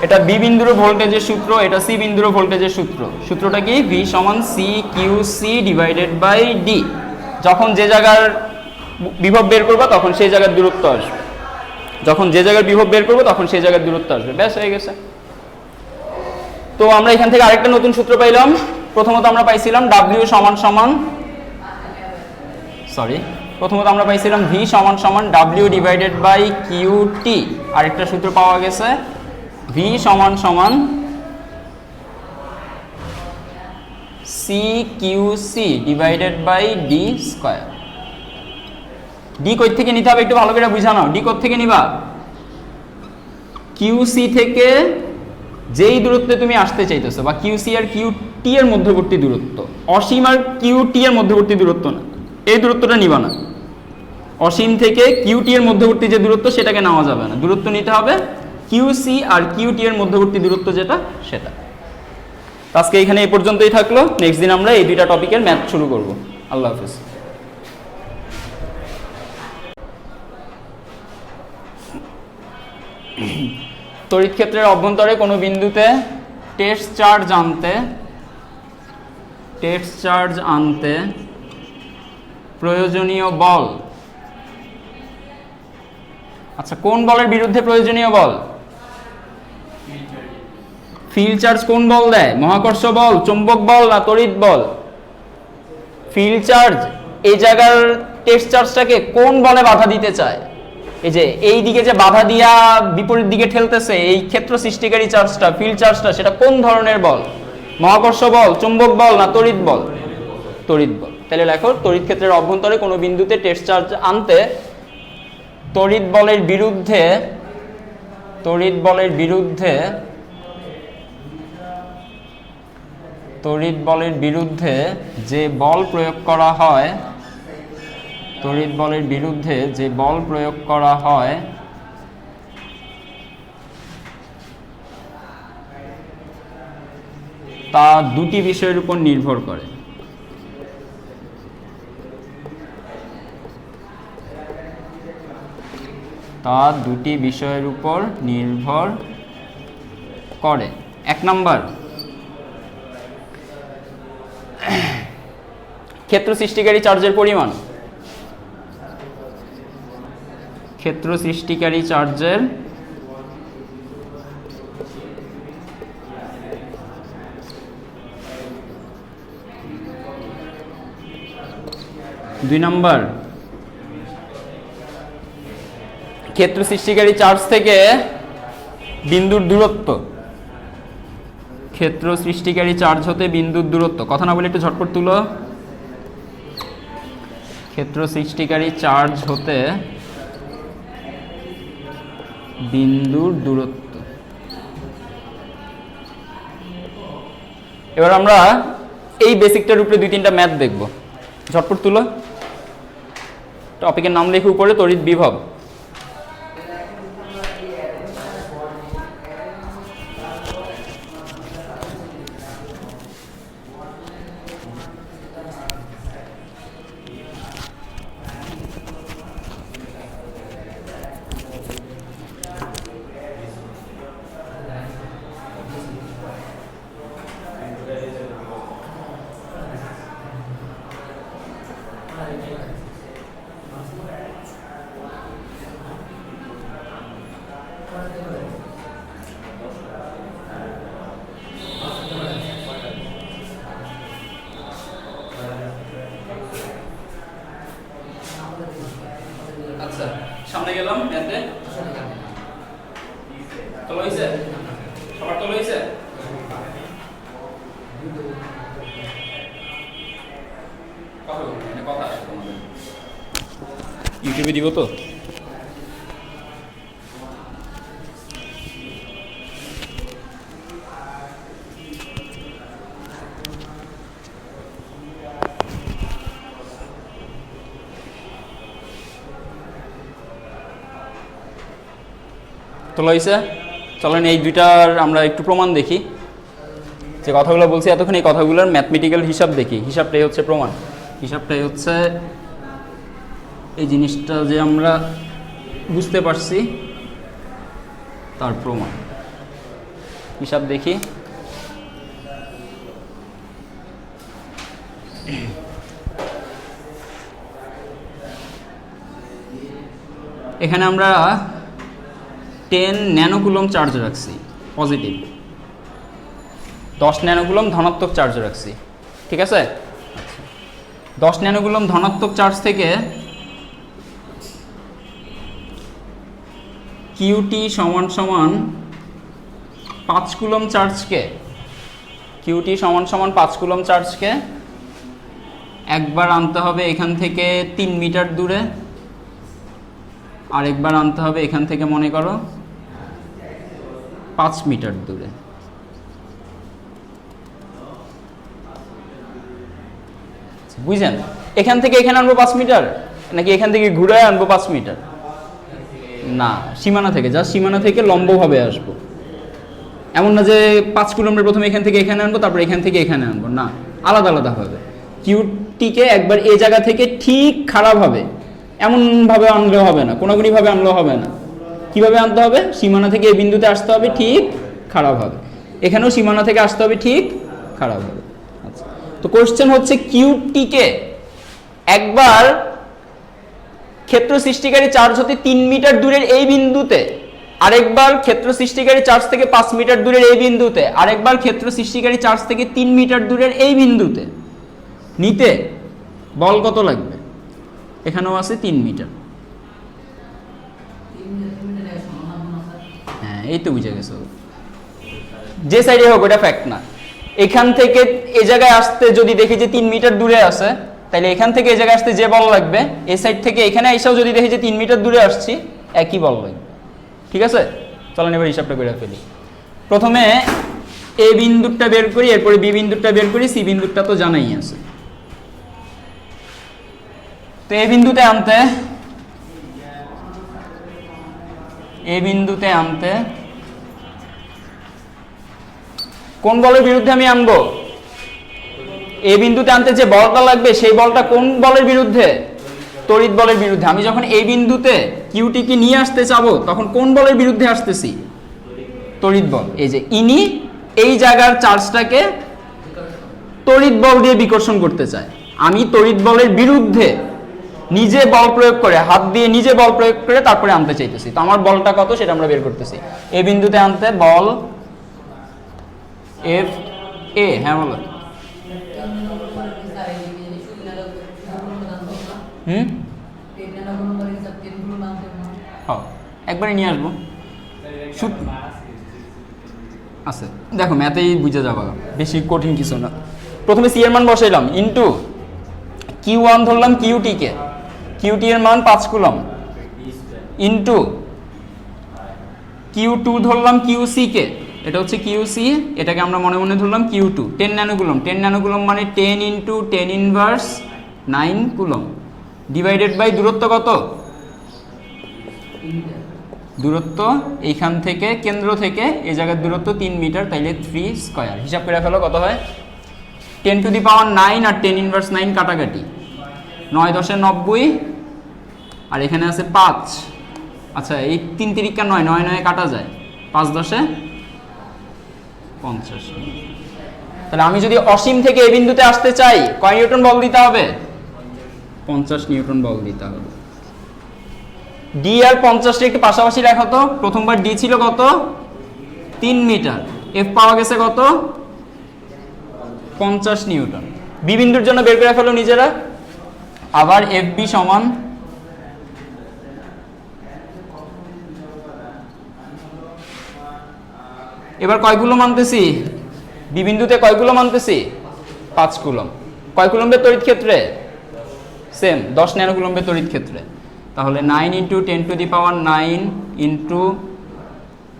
এটা বি বিন্দুর ভোল্টেজের সূত্র, এটা সি বিন্দুর ভোল্টেজের সূত্র। সূত্রটা কি? V সমান C QC divided by D। যখন যে জায়গার বিভব বের করবা তখন সেই জায়গার দূরত্ব আসবে, যখন যে জায়গার বিভব বের করবো তখন সেই জায়গার দূরত্ব আসবে। ব্যাস হয়ে গেছে। তো আমরা এখান থেকে আরেকটা নতুন সূত্র পাইলাম। প্রথমত আমরা পাইছিলাম W সমান সমান প্রথমত আমরা পাইছিলাম ভি সমান সমান W divided by Q T, আরেকটা সূত্র পাওয়া গেছে ভি সমান সমান C Q C divided by D square. D কই থেকে নিতে হবে একটু ভালো করে বুঝানো, ডি কোথা থেকে নিবা? কিউ সি থেকে যেই দূরত্বে তুমি আসতে চাইতেছো, বা কিউ সি আর কিউ টি এর মধ্যবর্তী দূরত্ব, অসীম আর কিউ টি এর মধ্যবর্তী দূরত্ব না, এই দূরত্বটা নিবা না। অসীম থেকে কিউ টি এর মধ্যবর্তী যে দূরত্ব সেটাকে নেওয়া যাবে না, দূরত্ব নিতে হবে কিউ সি আর কিউ টি এর মধ্যবর্তী দূরত্ব যেটা সেটা। আজকে এখানে এই পর্যন্তই থাকলো, নেক্সট দিন আমরা এই দুইটা টপিকের ম্যাথ শুরু করব। আল্লাহ হাফেজ। তড়িৎ ক্ষেত্রের অভ্যন্তরে কোনো বিন্দুতে টেস্ট চার্জ আনতে প্রয়োজনীয় বল। আচ্ছা, কোন বলের বিরুদ্ধে প্রয়োজনীয় বল? ফিল্ড চার্জ কোন বল দেয়? মহাকর্ষ বল, চৌম্বক বল না তড়িৎ বল? ফিল্ড চার্জ এই জায়গার টেস্ট চার্জটাকে কোন বলে বাধা দিতে চায়? এই যে এই দিকে যে বাধা দিয়া বিপরীত দিকে ঠেলতেছে এই ক্ষেত্র সৃষ্টিকারী চার্জটা, ফিল্ড চার্জটা, সেটা কোন ধরনের বল? মহাকর্ষ বল, চৌম্বক বল না তড়িৎ বল? তড়িৎ বল। তাহলে লেখো, তড়িৎ ক্ষেত্রের অভ্যন্তরে কোনো বিন্দুতে টেস্ট চার্জ আনতে তড়িৎ বলের বিরুদ্ধে যে বল প্রয়োগ করা হয়, তা দুটি বিষয়ের উপর নির্ভর করে। এক নাম্বার, ক্ষেত্র সৃষ্টিকারী চার্জের পরিমাণ। দুই নাম্বার, ক্ষেত্র সৃষ্টিকারী চার্জ থেকে বিন্দুর দূরত্ব। ক্ষেত্র সৃষ্টিকারী চার্জ হতে বিন্দুর দূরত্ব। কথা না বলে একটু ঝটপট তুলো। ক্ষেত্র সৃষ্টিকারী চার্জ হতে বিন্দুর দূরত্ব। এবার আমরা এই বেসিকটার উপরে দুই তিনটা ম্যাথ দেখব। ঝটপট তুলো। টপিকের নাম লিখে উপরে তড়িৎ বিভব। আচ্ছা, সামনে গেলাম ম্যাথে। তোলা হয়েছে? সবার তোলা হয়েছে? কথা আসে তোমাদের ইউটিউবে দিব তো। তোলা হয়েছে? চলেন এই দুইটার আমরা একটু প্রমাণ দেখি। যে কথাগুলো বলছি এতক্ষণ, এই কথাগুলোর ম্যাথমেটিক্যাল হিসাব দেখি। হিসাবটাই হচ্ছে প্রমাণ। হিসাবটাই হচ্ছে এই জিনিসটা যে আমরা বুঝতে পারছি তার প্রমাণ। হিসাব দেখি। এখানে আমরা 10 ন্যানোকুলম চার্জ রাখছি পজিটিভ, 10 ন্যানোকুলম ধনাত্মক চার্জ রাখছি। ঠিক আছে? 10 ন্যানোকুলম ধনাত্মক চার্জ থেকে কিউটি সমান সমান 5 কুলম চার্জকে, কিউটি সমান সমান 5 কুলম চার্জকে একবার আনতে হবে এখান থেকে 3 মিটার দূরে, আর একবার আনতে হবে এখান থেকে মনে করো 5 মিটার দূরে। বুঝছেন? এখান থেকে এখানে আনবো 5 মিটার, নাকি এখান থেকে ঘুরে আনবো 5 মিটার? না, সীমানা থেকে, যা সীমানা থেকে লম্বভাবে আসবো। এমন না যে 5 কিলোমিটার প্রথমে এখান থেকে এখানে আনবো, তারপর এখান থেকে এখানে আনবো, না, আলাদা আলাদা হবে। কিউটিকে একবার এই জায়গা থেকে ঠিক খারাপ হবে এমনভাবে আনলেও হবে না, কোনাগুনিভাবে আনলেও হবে না। কিভাবে আনতে হবে? সীমানা থেকে এই বিন্দুতে আসতে হবে ঠিক খারাপ হবে, এখানেও সীমানা থেকে আসতে হবে ঠিক খারাপ হবে। আচ্ছা, তো কোশ্চেন হচ্ছে কিউটিকে একবার ক্ষেত্র সৃষ্টিকারী চার্জ হতে 3 মিটার দূরের এই বিন্দুতে, আরেকবার ক্ষেত্র সৃষ্টিকারী চার্জ থেকে 5 মিটার দূরের এই বিন্দুতে, আরেকবার ক্ষেত্র সৃষ্টিকারী চার্জ থেকে 3 মিটার দূরের এই বিন্দুতে নিতে বল কত লাগবে? এখানেও আছে 3 মিটার। হ্যাঁ, এই তো বুঝে গেছো। যে সাইডে হোক ওটা ফ্যাক্ট না। এখান থেকে এই জায়গায় আসতে যদি দেখি যে 3 মিটার দূরে আছে, তাহলে এখান থেকে এই জায়গায় আসতে যে বল লাগবে, এই সাইড থেকে এখানে এসেও যদি দেখি যে 3 মিটার দূরে আসছি, একই বল লাগবে। ঠিক আছে, চলেন এবার হিসাবটা করে ফেলি। প্রথমে এ বিন্দুটা বের করি, এরপরে বি বিন্দুটা বের করি, সি বিন্দুটা তো জানাই আছে। তো এ বিন্দুতে আনতে কোন বলের বিরুদ্ধে আমি আনবো? এ বিন্দুতে আনতে যে বলটা লাগবে সেই বলটা কোন বলের বিরুদ্ধে? তড়িৎ বলের বিরুদ্ধে। আমি যখন এই বিন্দুতে কিউটিকে নিয়ে আসতে চাবো তখন কোন বলের বিরুদ্ধে আসতেছি? তড়িৎ বল। এই যে ইনি এই জায়গার চার্জটাকে তড়িৎ বল দিয়ে বিকর্ষণ করতে চায়, আমি তড়িৎ বলের বিরুদ্ধে নিজে বল প্রয়োগ করে, হাত দিয়ে নিজে বল প্রয়োগ করে তারপরে আনতে চাইতেছি। তো আমার বলটা কত সেটা আমরা বের করতেছি। এই বিন্দুতে আনতে বল এফ এ, হ্যাঁ বলো। একবারে নিয়ে আসবো আচ্ছা, দেখো ম্যাথেই বুঝে যাবা, বেশি কঠিন কিছু না। প্রথমে সি এর মান বসাইলাম, ইনটু কিউ ওয়ান ধরলাম কিউটিকে, কিউটি এর মান 5 কুলম, ইনটু কিউ টু ধরলাম কিউসি কে, এটা হচ্ছে কিউসি, এটাকে আমরা মনে মনে ধরলাম কিউ টু। 10 ন্যানোকুলম, 10 ন্যানোকুলম মানে 10 into 10 inverse 9 coulomb, divided by দূরত্ব কত? দূরত্ব এইখান থেকে কেন্দ্র থেকে এই জায়গার দূরত্ব 3 মিটার, তাইলে 3 স্কয়ার। হিসাব করে ফেলো কত হয়। 10 to the power 9 R 10 inverse 9 কাটাকাটি, 9 10 90, আর এখানে আছে 5। আচ্ছা, এই 3 তিরিকা 9, 9 9 কাটা যায়, 5 10 50। তাহলে আমি যদি অসীম থেকে এই বিন্দুতে আসতে চাই কয় নিউটন বল দিতে হবে? 50 নিউটন বল দিতে হবে। ডি আর 50 একটু পাশাপাশি রাখো তো। প্রথমবার ডি ছিল কত? 3 মিটার। এফ পাওয়া গেছে কত? 50 নিউটন। বি বিন্দুর জন্য বের করে ফেলো নিজেরা। আবার এফ বি সমান এবার কয় কুলম আনতেছি? বি বিন্দুতে কয় কুলম আনতেছি? 5 কুলম। কয় কুলম্বের তড়িৎ ক্ষেত্রে? সেম 10 ন্যানোকুলম্বের তড়িৎ ক্ষেত্রে। তাহলে 9 into 10 to the power 9 into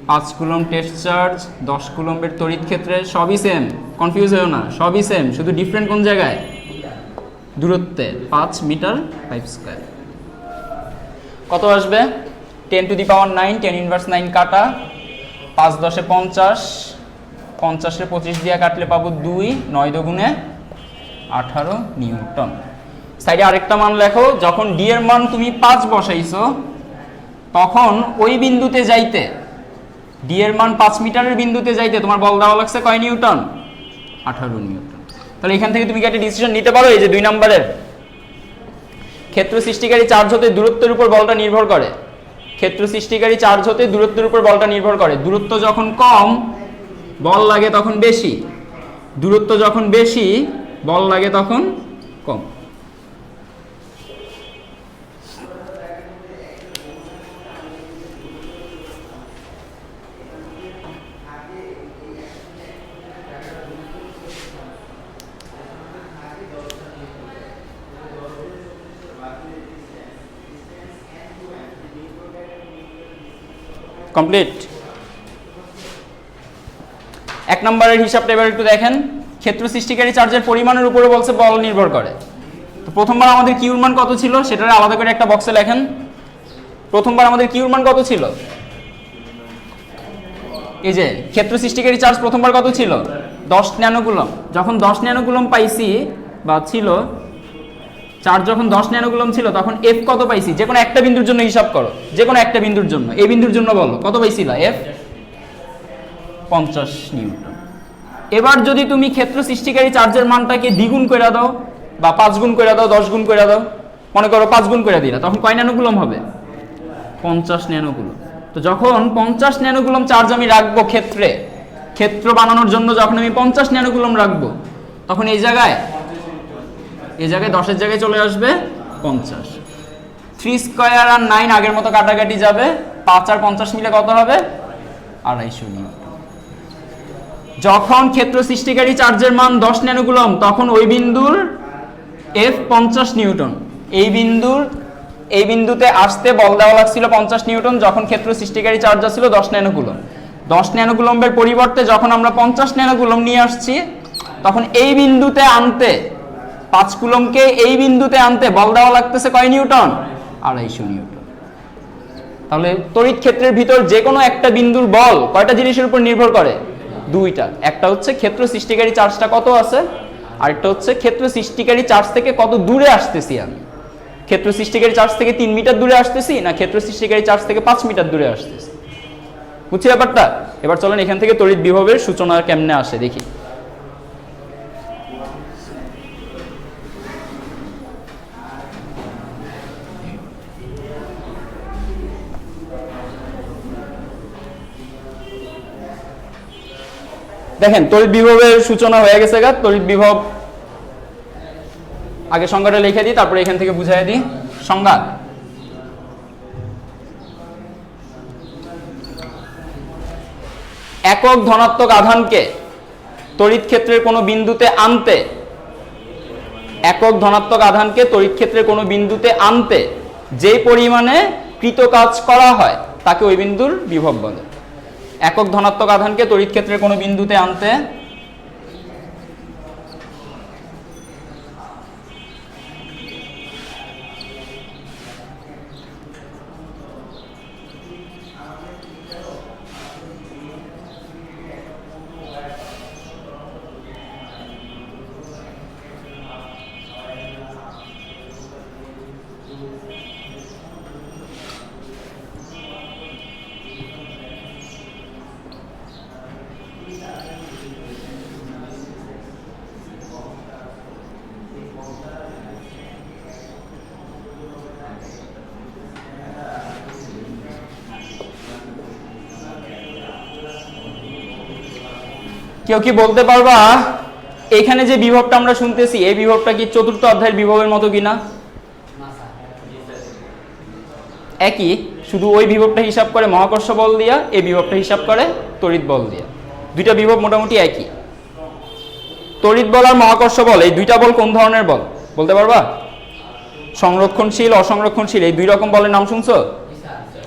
5 coulomb test charge, 10 কুলম্বের তড়িৎ ক্ষেত্রে, সবই সেম, কনফিউজ হয়েও না, সবই সেম, শুধু ডিফারেন্ট কোন জায়গায়? দূরত্বে। 5 মিটার 5 স্কয়ার। কত আসবে? 10 টু দি পাওয়ার 9, 10 ইনভার্স 9 কাটা, 5 10 50, 50 25 দিয়ে কাটলে পাবো 2, 9 দুগুণে 18 নিউটন। সাইডে আরেকটা মান লেখো, যখন ডি এর মান তুমি 5 বসাইছো তখন ওই বিন্দুতে যাইতে, ডি এর মান 5 মিটারের বিন্দুতে যাইতে তোমার বল দেওয়া লাগছে কয় নিউটন? 18 নিউটন। তাহলে এখান থেকে তুমি কি একটা ডিসিশন নিতে পারো? এই যে 2 নম্বরের ক্ষেত্র সৃষ্টিকারী চার্জ হতে দূরত্বের উপর বলটা নির্ভর করে, ক্ষেত্র সৃষ্টিকারী চার্জ হতে দূরত্বের উপর বলটা নির্ভর করে। দূরত্ব যখন কম বল লাগে তখন বেশি, দূরত্ব যখন বেশি বল লাগে তখন কম। কমপ্লিট। 1 নম্বরের হিসাবটা এবার একটু দেখেন। ক্ষেত্র সৃষ্টিকারী চার্জের পরিমাণের উপরে বলছে বল নির্ভর করে। তো প্রথমবার আমাদের কিউর মান কত ছিল সেটার আলাদা করে একটা বক্সে লেখেন। প্রথমবার আমাদের কিউর মান কত ছিল? এই যে ক্ষেত্র সৃষ্টিকারী চার্জ প্রথমবার কত ছিল? 10 ন্যানোকুলম। যখন 10 ন্যানোকুলম পাইছি বা ছিল, চার্জ যখন 10 ন্যানোকুলম ছিল তখন এফ কত পাইছি? যে কোনো একটা বিন্দুর জন্য হিসাব করো, যে কোনো একটা বিন্দুর জন্য। এই বিন্দুর জন্য বলো কত পাইছিলা? F 50 Newton. এবার যদি তুমি ক্ষেত্র সৃষ্টিকারী চার্জের মানটাকে দ্বিগুণ করে দাও বা 5 গুণ করে দাও, 10 গুণ করে দাও, মনে করো 5 গুণ করে দিলা, তখন কয় ন্যানোকুলম হবে? 50 ন্যানোকুলম। তো যখন 50 ন্যানোকুলম চার্জ আমি রাখবো ক্ষেত্রে, ক্ষেত্র বানানোর জন্য যখন আমি 50 ন্যানোকুলম রাখবো, তখন এই জায়গায় 10-এর জায়গায় চলে আসবে 50। 3 স্কয়ার আর 9 আগের মতো কাটাকাটি যাবে, 5 আর 50 মিলে কত হবে? 250 নিউটন। যখন ক্ষেত্র সৃষ্টিকারী চার্জের মান 10 ন্যানোকুলম, তখন ওই বিন্দুর এফ 50 নিউটন। এই বিন্দুতে আসতে বল দেওয়া লাগছিল 50 নিউটন, যখন ক্ষেত্র সৃষ্টিকারী চার্জ ছিল 10 ন্যানোকুলম। 10 ন্যানোকুলমের পরিবর্তে যখন আমরা 50 ন্যানোকুলম নিয়ে আসছি, তখন এই বিন্দুতে আনতে 5 কুলমকে এই বিন্দুতে আনতে বল দেওয়া লাগতেছে কয় নিউটন? 250 নিউটন। তাহলে তড়িৎ ক্ষেত্রের ভিতর যে কোনো একটা বিন্দুর বল কয়টা জিনিসের উপর নির্ভর করে? দুইটা। একটা হচ্ছে ক্ষেত্র সৃষ্টিকারী চার্জটা কত আছে, আরেকটা হচ্ছে ক্ষেত্র সৃষ্টিকারী চার্জ থেকে কত দূরে আসতেছি আমি। ক্ষেত্র সৃষ্টিকারী চার্জ থেকে 3 মিটার দূরে আসতেছি না ক্ষেত্র সৃষ্টিকারী চার্জ থেকে 5 মিটার দূরে আসতেছি। বুঝছি ব্যাপারটা? এবার চলেন এখান থেকে তড়িৎ বিভবের সূচনা কেমনে আসে দেখি। দেখেন তড়িৎ বিভবের সূচনা হয়ে গেছে। তড়িৎ বিভব আগে সংজ্ঞাটা লিখে দিই, তারপরে এখান থেকে বুঝাই দিই। সংজ্ঞা: একক ধনাত্মক আধানকে তড়িৎ ক্ষেত্রের কোনো বিন্দুতে আনতে, একক ধনাত্মক আধানকে তড়িৎ ক্ষেত্রের কোনো বিন্দুতে আনতে যে পরিমাণে কৃত কাজ করা হয় তাকে ওই বিন্দুর বিভব বলে। একক ধনাত্মক আধানকে তড়িৎ ক্ষেত্রের কোনো বিন্দুতে আনতে কেউ কি বলতে পারবা এখানে যে বিভবটা আমরা শুনতেছি এই বিভবটা কি চতুর্থ অধ্যায়ের বিভবের মতো কিনা? একই, শুধু ওই বিভবটা হিসাব করে মহাকর্ষ বল দিয়া, এই বিভবটা হিসাব করে তড়িৎ বল দিয়া। দুইটা বিভব মোটামুটি একই। তড়িৎ বল আর মহাকর্ষ বল এই দুইটা বল কোন ধরনের বল বলতে পারবা? সংরক্ষণশীল, অসংরক্ষণশীল, এই দুই রকম বলের নাম শুনছো?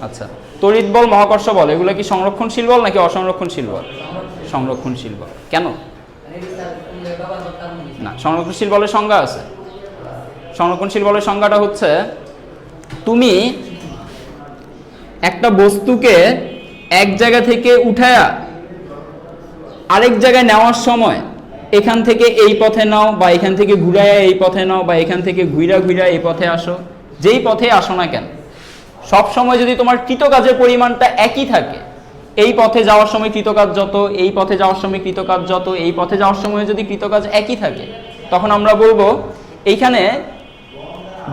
আচ্ছা, তড়িৎ বল, মহাকর্ষ বল এগুলো কি সংরক্ষণশীল বল নাকি অসংরক্ষণশীল বল? সংরক্ষণশীল বল। কেন? না, সংরক্ষণশীল বলের সংজ্ঞা আছে। সংরক্ষণশীল বলের সংজ্ঞাটা হচ্ছে, তুমি একটা বস্তুকে এক জায়গা থেকে উঠায়া আরেক জায়গায় নেওয়ার সময় এখান থেকে এই পথে নাও, বা এখান থেকে ঘুরাইয়া এই পথে নাও, বা এখান থেকে ঘুরা ঘুরা এই পথে আসো, যেই পথে আসো না কেন, সব সময় যদি তোমার কৃতকাজের পরিমাণটা একই থাকে, এই পথে যাওয়ার সময় কৃতকাজ যত, এই পথে যাওয়ার সময় কৃতকাজ যত, এই পথে যাওয়ার সময় যদি কৃতকাজ একই থাকে, তখন আমরা বলবো এইখানে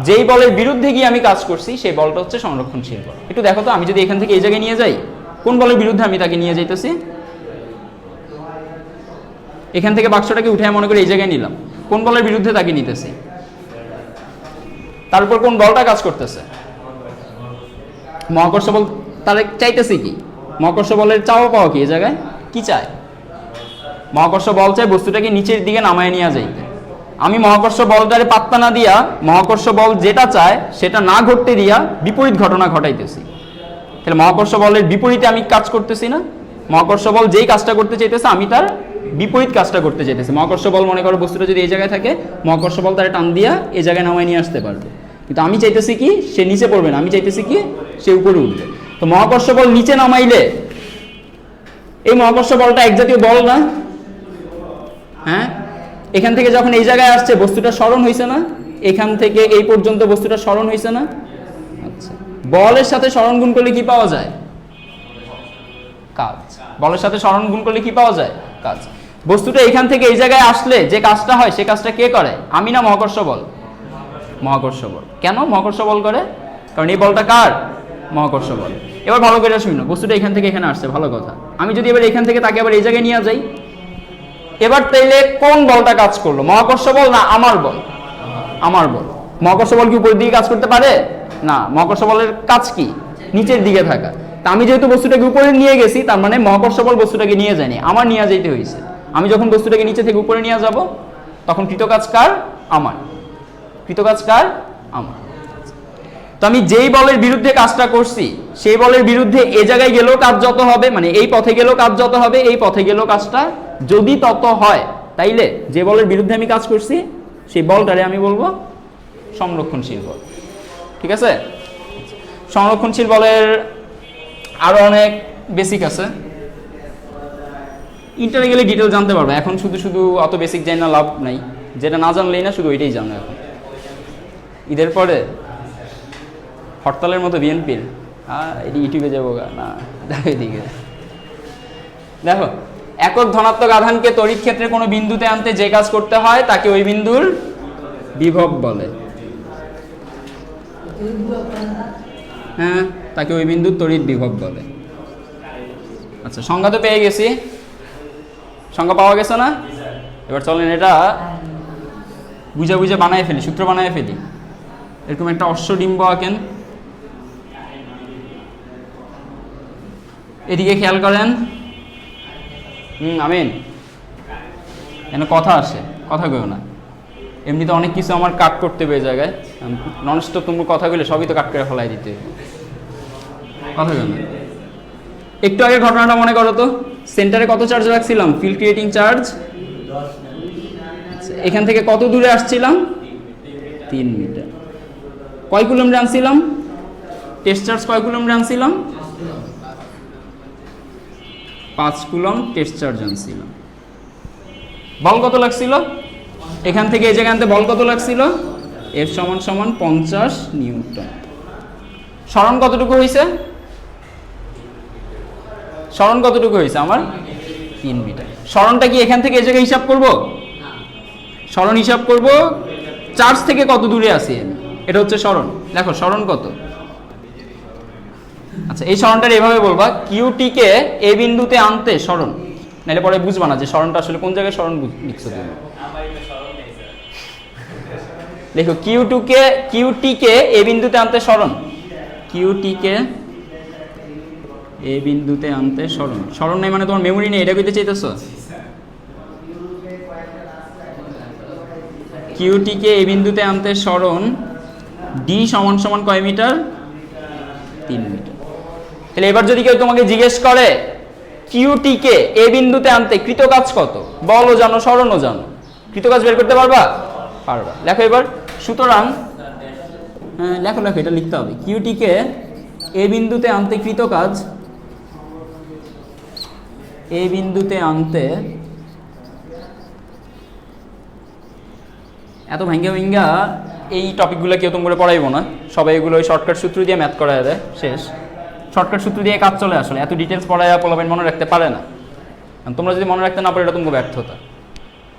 যেই বলের বিরুদ্ধে গিয়ে আমি কাজ করছি সেই বলটা হচ্ছে সংরক্ষণশীল বল। একটু দেখো তো, আমি যদি এখান থেকে এই জায়গায় নিয়ে যাই, কোন বলের বিরুদ্ধে আমি তাকে নিয়ে যাইতেছি? এখান থেকে বাক্সটাকে উঠে মনে করি এই জায়গায় নিলাম, কোন বলের বিরুদ্ধে তাকে নিতেছি? তার উপর কোন বলটা কাজ করতেছে? মহাকর্ষ বল। তাহলে চাইতেছি কি? মহাকর্ষ বলের চাওয়া পাওয়া কি? এই জায়গায় কি চায়? মহাকর্ষ বল চায় বস্তুটাকে নিচের দিকে নামায় নিয়ে যাইতে। আমি মহাকর্ষ বলটারে পাত্তা না দিয়া মহাকর্ষ বল যেটা চায় সেটা না ঘটতে দিয়া বিপরীত ঘটনা ঘটাইতেছি। তাহলে মহাকর্ষ বলের বিপরীতে আমি কাজ করতেছি না, মহাকর্ষ বল যেই কাজটা করতে চাইতেছে আমি তার বিপরীত কাজটা করতে চাইতেছি। মহাকর্ষ বল মনে করো বস্তুটা যদি এই জায়গায় থাকে, মহাকর্ষ বল তার টান দিয়া এই জায়গায় নামায় নিয়ে আসতে পারবে, কিন্তু আমি চাইতেছি কি সে নিচে পড়বে না, আমি চাইতেছি কি সে উপরে উঠবে। তো মহাকর্ষ বল নিচে নামাইলে এই মহাকর্ষ বলটা এক জাতীয় বল না? হ্যাঁ, এখান থেকে যখন এই জায়গায় আসছে বস্তুটা সরণ হয়েছে না, এখান থেকে এই পর্যন্ত বস্তুটা সরণ হয়েছে না? আচ্ছা, বলের সাথে সরণ গুণ করলে কি পাওয়া যায়? কাজ। বলের সাথে সরণ গুণ করলে কি পাওয়া যায়? কাজ। বস্তুটা এখান থেকে এই জায়গায় আসলে যে কাজটা হয় সে কাজটা কে করে? আমি না মহাকর্ষ বল? মহাকর্ষ বল। কেন মহাকর্ষ বল করে? কারণ এই বলটা কার? মহাকর্ষ বল। এবার ভালো করে শুনো, বস্তুটা এখান থেকে এখানে আসছে, ভালো কথা। আমি যদি এবার এখান থেকে তাকে আবার এই জায়গায় নিয়ে যাই, এবার তাইলে কোন বলটা কাজ করলো? মহাকর্ষ বল না আমার বল? আমার বল। মহাকর্ষ বল কি উপরের দিকে কাজ করতে পারে? না, মহাকর্ষ বলের কাজ কি? নিচের দিকে থাকা। তা আমি যেহেতু বস্তুটাকে উপরে নিয়ে গেছি, তার মানে মহাকর্ষ বল বস্তুটাকে নিয়ে যায়নি, আমার নিয়ে যেতে হয়েছে। আমি যখন বস্তুটাকে নিচে থেকে উপরে নিয়ে যাব, তখন কৃতকাজ কার? আমার। কৃতকাজ কার? আমার। তো আমি যেই বলের বিরুদ্ধে কাজটা করছি, সেই বলের বিরুদ্ধে এ জায়গায় গেলেও কাজ যত হবে, মানে এই পথে গেলেও কাজ যত হবে, এই পথে গেলেও কাজটা যদি তত হয়, তাইলে যে বলের বিরুদ্ধে আমি কাজ করছি সেই বলটারে আমি বলবো সংরক্ষণশীল বল। ঠিক আছে? সংরক্ষণশীল বলের আরো অনেক বেসিক আছে, ইন্টারে গেলে ডিটেল জানতে পারবে। এখন শুধু শুধু অত বেসিক জানি না লাভ নাই, যেটা না জানলেই না, শুধু ওইটাই জানো। এখন ঈদের পরে হরতালের মতো বিএনপির এটি ইউটিউবে যাবো না, দেখো এদিকে দেখো, একক ধনাত্মক আধানকে তড়িৎ ক্ষেত্রে কোনো বিন্দুতে আনতে যে কাজ করতে হয় তাকে ওই বিন্দুর বিভব বলে। হ্যাঁ, তাকে ওই বিন্দুর তড়িৎ বিভব বলে। আচ্ছা, সংজ্ঞা তো পেয়ে গেছি, সংজ্ঞা পাওয়া গেছে না? এবার চলেন এটা বুঝে বুঝে বানায় ফেলি, সূত্র বানায় ফেলি। এরকম একটা অশ্বডিম্ব আঁকেন, এদিকে খেয়াল করেন। আমিন, এখানে কথা আসে, কথা কইও না। এমনিতে অনেক কিছু আমার কাট করতে হবে এই জায়গায়, ননস্টপ তুমি কথা কইলে সবই তো কাট করে ফেলাই দিতে, কথা কইও না। একটু আগে ঘটনাটা মনে করো তো, সেন্টারে কত চার্জ রাখছিলাম? Field creating charge. এখান থেকে কত দূরে আসছিলাম? 3 মিটার। কয় কুলম আনছিলাম? টেস্ট চার্জ কয় কুলম আনছিলাম? 5 কুলম টেস্ট চার্জ আনছিলাম। বল কত লাগছিল? এখান থেকে এই জায়গায় আনতে বল কত লাগছিল? F = 50 Newton. সরণ কতটুকু হয়েছে? সরণ কতটুকু হয়েছে আমার? 3 মিটার। সরণটা কি এখান থেকে এই জায়গায় হিসাব করব? সরণ হিসাব করব চার্জ থেকে কত দূরে আছি আমি, এটা হচ্ছে সরণ। দেখো সরণ কত। আচ্ছা, এই সরণটা এভাবে বলবা, কিউটিকে এ বিন্দুতে আনতে সরণ, নাহলে পরে বুঝবা না যে সরণটা আসলে কোন জায়গায় সরণ লিখছো তুমি। দেখো কিউটিকে এ বিন্দুতে আনতে সরণ, কিউটিকে এ বিন্দুতে আনতে সরণ। সরণ নাই মানে তোমার মেমোরি নেই, এটা কইতে চাইতেছো? কিউটিকে এ বিন্দুতে আনতে সরণ ডি = কয় মিটার? 3 মিটার। তাহলে এবার যদি কেউ তোমাকে জিজ্ঞেস করে কিউটিকে এ বিন্দুতে আনতে কৃতকাজ কত, বলও জানো সরণও জানো, কৃতকাজ বের করতে পারবা? পারবা। লেখো এবার। সুতরাং লেখো লেখো, এটা লিখতে হবে। কিউটিকে এ বিন্দুতে আনতে কৃতকাজ, এ বিন্দুতে আনতে, এত ভাঙ্গা এই টপিকগুলো কেউ তোমরা পড়াইবো না, সবাই এগুলো ওই শর্টকাট সূত্র দিয়ে ম্যাথ করায় দেয়, শেষ। শর্টকাট সূত্র দিয়ে কাজ চলে, আসলে এত ডিটেলস পড়ায় পোলাপাইন মনে রাখতে পারে না। তোমরা যদি মনে রাখতে না পারো এটা তোমার ব্যর্থতা।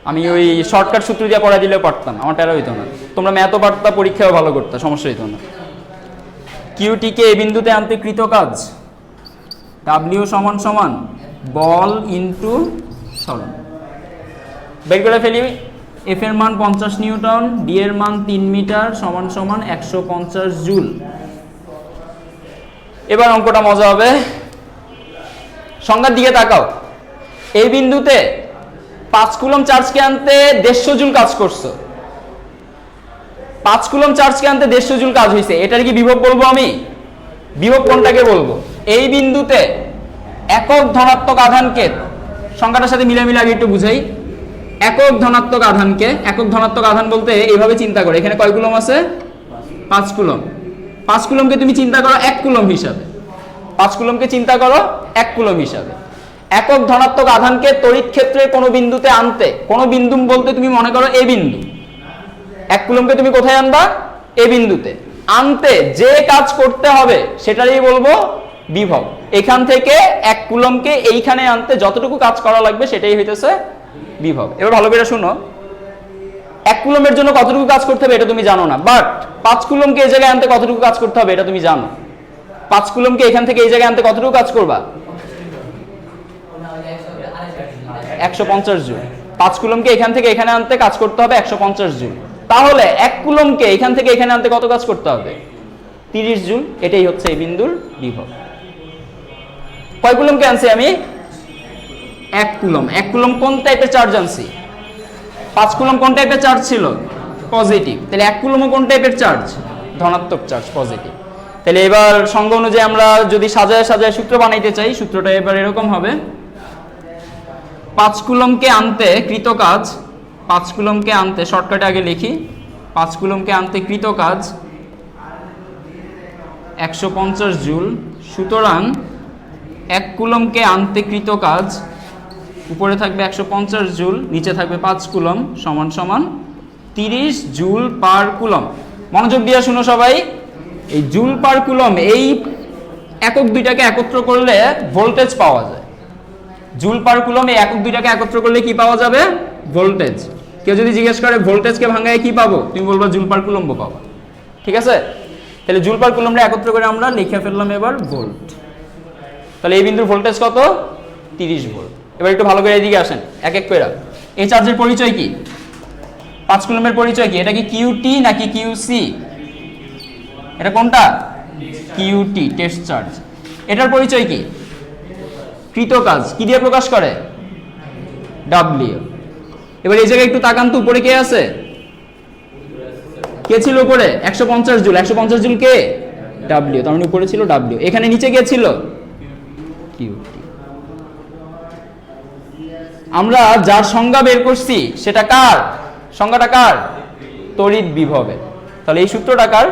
আমি ওই শর্টকাট সূত্র দিয়ে পড়াই দিলেও পারতাম, আমার টেরা হইতো না। তোমরা ম্যাথও পারতা, পরীক্ষাও ভালো করতা, সমস্যা হইতো না। কিউটিকে এ বিন্দুতে আনতে কৃতকাজ ডাব্লিউ = বল ইন্টু সরণ। বের করে ফেলি। এফ এর মান 50 নিউটন, ডি এর মান 3 মিটার = 150 জুল। এবার অঙ্কটা মজা হবে, সংজ্ঞার দিকে তাকাও। এই বিন্দুতে 5 কুলম চার্জকে আনতে 150 জুল কাজ করছো। 5 কুলম চার্জকে আনতে 150 জুল কাজ হয়েছে, এটার কি বিভব বলবো আমি? বিভব কোনটাকে বলবো? এই বিন্দুতে একক ধনাত্মক আধানকে, সংখ্যাটার সাথে মিলামিলা আগে একটু বুঝাই। একক ধনাত্মক আধান বলতে এইভাবে চিন্তা করো, এখানে কয় কুলম আছে? 5 কুলম। 5 কুলমকে তুমি চিন্তা করো 1 কুলম হিসাবে, 5 কুলমকে চিন্তা করো 1 কুলম হিসাবে। একক ধনাত্মক আধানকে তড়িৎ ক্ষেত্রে কোনো বিন্দুতে আনতে, কোনো বিন্দু বলতে তুমি মনে করো এ বিন্দু, 1 কুলমকে তুমি কোথায় আনবা? এ বিন্দুতে আনতে যে কাজ করতে হবে সেটারই বলবো বিভব। এখান থেকে 1 কুলমকে এইখানে আনতে যতটুকু কাজ করা লাগবে সেটাই হইতেছে বিভব। এবার ভালো করে শুনো, 1 কুলমের জন্য কতটুকু কাজ করতে হবে এটা তুমি জানো না, বাট 5 কুলমকে এই জায়গায় আনতে কতটুকু কাজ করতে হবে এটা তুমি জানো। 5 কুলমকে এখান থেকে এই জায়গায় আনতে কতটুকু কাজ করবা? 150 জুল। 5 কুলমকে এখান থেকে এখানে আনতে কাজ করতে হবে 150 জুল। তাহলে 1 কুলমকে এখান থেকে এখানে আনতে কত কাজ করতে হবে? 30 জুল। এটাই হচ্ছে এই বিন্দুর বিভব। কয় কুলমকে আনছি আমি? 1 কুলম। 1 কুলম কোন টাইপের চার্জ আনছি? 5 কুলম কোন টাইপের চার্জ ছিল? পজিটিভ। তাহলে 1 কুলমও কোন টাইপের চার্জ? ধনাত্মক চার্জ, পজিটিভ। তাহলে এবার সংজ্ঞা অনুযায়ী আমরা যদি সাজায় সাজায় সূত্র বানাইতে চাই, সূত্রটা এবার এরকম হবে, 5 কুলমকে আনতে কৃত কাজ, 5 কুলমকে আনতে, শর্টকাটে আগে লিখি, 5 কুলমকে আনতে কৃত কাজ 150 জুল। সুতরাং 1 কুলমকে আনতে কৃত কাজ, উপরে থাকবে 150 জুল, নিচে থাকবে 5 কুলম, সমান সমান 30 জুল পার কুলম। মনোযোগ দিয়ে শুনো সবাই, এই জুল পার কুলম, এই একক দুইটাকে একত্র করলে ভোল্টেজ পাওয়া যায়। জুল পার কুলম এই একক দুইটাকে একত্র করলে কি পাওয়া যাবে? ভোল্টেজ। কেউ যদি জিজ্ঞেস করে ভোল্টেজকে ভাঙায় কি পাবো, তুমি বলবা জুল পার কুলম্ব পাবো। ঠিক আছে? তাহলে জুল পার কুলমটা একত্র করে আমরা লিখে ফেললাম এবার ভোল্ট। তাহলে এই বিন্দুর ভোল্টেজ কত? 30 ভোল্ট। এবার একটু ভালো করে এদিকে আসেন, এক এক করে। এই চার্জের পরিচয় কি? 5 কুলমের পরিচয় কি? এটা কি কিউটি নাকি কিউসি? এটা কোনটা? Cutie, test charge. এটার পরিচয় কি? কৃত কাজ। কি দিয়ে প্রকাশ করে? ডাব্লিউ। এবার এই জায়গায় একটু তাকান তো, উপরে কে আছে? কে ছিল উপরে? 150 জুল। 150 জুল কে? ডাব্লিউ। তার মানে উপরে ছিল ডাব্লিউ। এখানে নিচে কে ছিল? কিউটি। আমরা যার সংজ্ঞা বের করছি সেটা কার? সংজ্ঞাটা কার? তড়িৎ বিভবের। তাহলে এই সূত্রটা কার?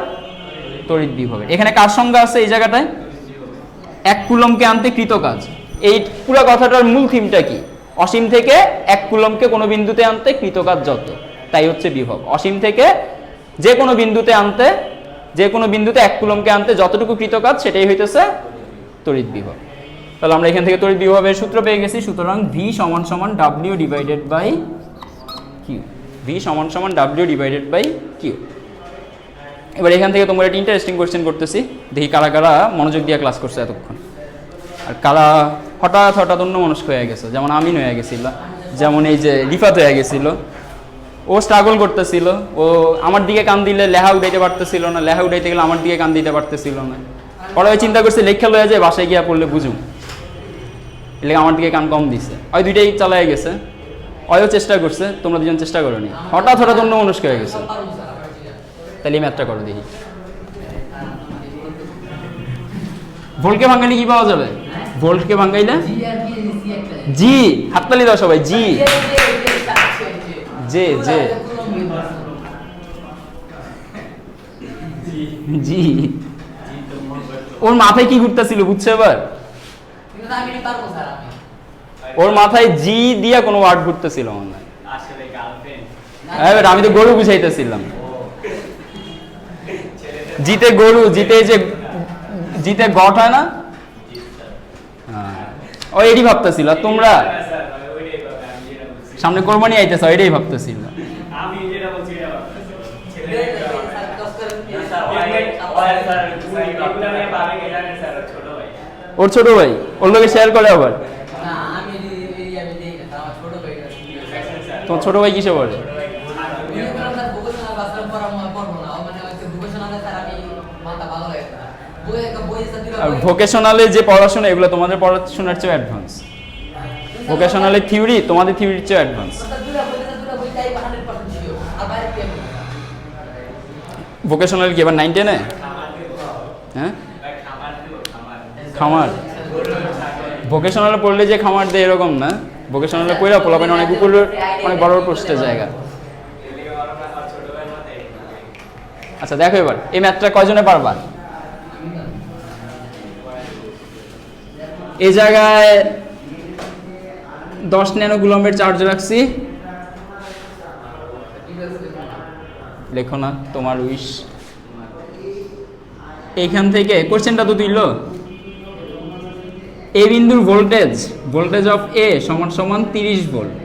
তড়িৎ বিভবের। এখানে কার সংজ্ঞা আছে এই জায়গাটায়? 1 কুলমকে আনতে কৃত কাজ। এই পুরো কথাটার মূল থিমটা কি? অসীম থেকে 1 কুলমকে কোনো বিন্দুতে আনতে কৃত কাজ যত, তাই হচ্ছে বিভব। অসীম থেকে যে কোনো বিন্দুতে আনতে, যে কোনো বিন্দুতে 1 কুলমকে আনতে যতটুকু কৃত কাজ সেটাই হইতেছে তড়িৎ বিভব। তাহলে আমরা এখান থেকে তড়িৎ বিভবের সূত্র পেয়ে গেছি। সুতরাং V সমান সমান W divided by Q। V সমান সমান W ডিভাইডেড বাই Q। এবার এখান থেকে তোমরা একটা ইন্টারেস্টিং কোয়েশ্চেন করতেছি, দেখি কারা কারা মনোযোগ দিয়ে ক্লাস করছে এতক্ষণ, আর কারা হঠাৎ হঠাৎ অন্য মনস্ক হয়ে গেছে। যেমন আমিন হয়ে গেছিল, যেমন এই যে রিফাত হয়ে গেছিল, ও স্ট্রাগল করতেছিল, ও আমার দিকে কান দিলে লেহা উঠাইতে পারতেছিল না, লেহা উঠাইতে গেলে আমার দিকে কান দিতে পারতেছিল না। পরে ওই চিন্তা করছে লেখা লয়ে যায়, বাসায় গিয়া পড়লে বুঝুম, এলে আমার দিকে কান কম দিছে। ওই দুইটাই চালায় গেছে, ওইও চেষ্টা করছে, তোমরা দুজন চেষ্টা করো নি, হঠাৎ হঠাৎ অন্য মনস্ক হয়ে গেছে। তাহলে ম্যাথটা করো দেখি। ভোল্টকে ভাঙাইলে কি পাওয়া যাবে? ভোল্টকে ভাঙাইলে জি, হাততালি দাও সবাই, জি জে জে জি। ওর মাথায় কি ঘুরতেছিল বুঝছো এবার? ওর মাথায় জি দিয়া কোনো ওয়ার্ড ঘুরতেছিল মনে হয়। আমি তো গরু বুঝাইতেছিলাম। জিতে গরু, জিতে যে জিতে গট হয় না, ও এটাই ভাবতেছিল। তোমরা সামনে কোরবানি আইতেছ, এটাই ভাবতেছিল। ওর ছোট ভাই ওর লোকে শেয়ার করে আবার। তোমার ছোট ভাই কিসে পড়ে? ভোকেশনালে যে পড়াশোনা, এগুলো তোমাদের পড়াশোনার চেয়ে অ্যাডভান্স। ভোকেশনালের থিওরি তোমাদের থিওরির চেয়ে অ্যাডভান্স। ভোকেশনাল কি এবার 9-10-এ? হ্যাঁ, খামার ভোকেশনালে পড়লে যে খামার দেয় এরকম না, ভোকেশনালে পড়লে পোলাপেন অনেক উপরে, অনেক বড় পোস্টের জায়গা। আচ্ছা দেখো এবার এই ম্যাথটা কয়জনে পারবা? এই জায়গায় 10 ন্যানোকুলম্বের চার্জ রাখছি, লেখো না তোমার উইশ। এইখান থেকে কোশ্চেনটা তো দিল, এ বিন্দুর ভোল্টেজ অফ এ সমান সমান 30 ভোল্ট।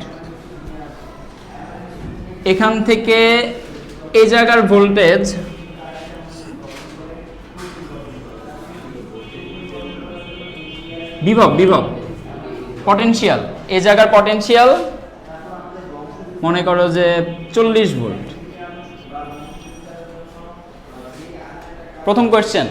এখান থেকে এই জায়গার ভোল্টেজ বিভব পটেনশিয়াল, এই জায়গার পটেনশিয়াল মনে করো যে 40 ভোল্ট। প্রথম কোয়েশ্চেন,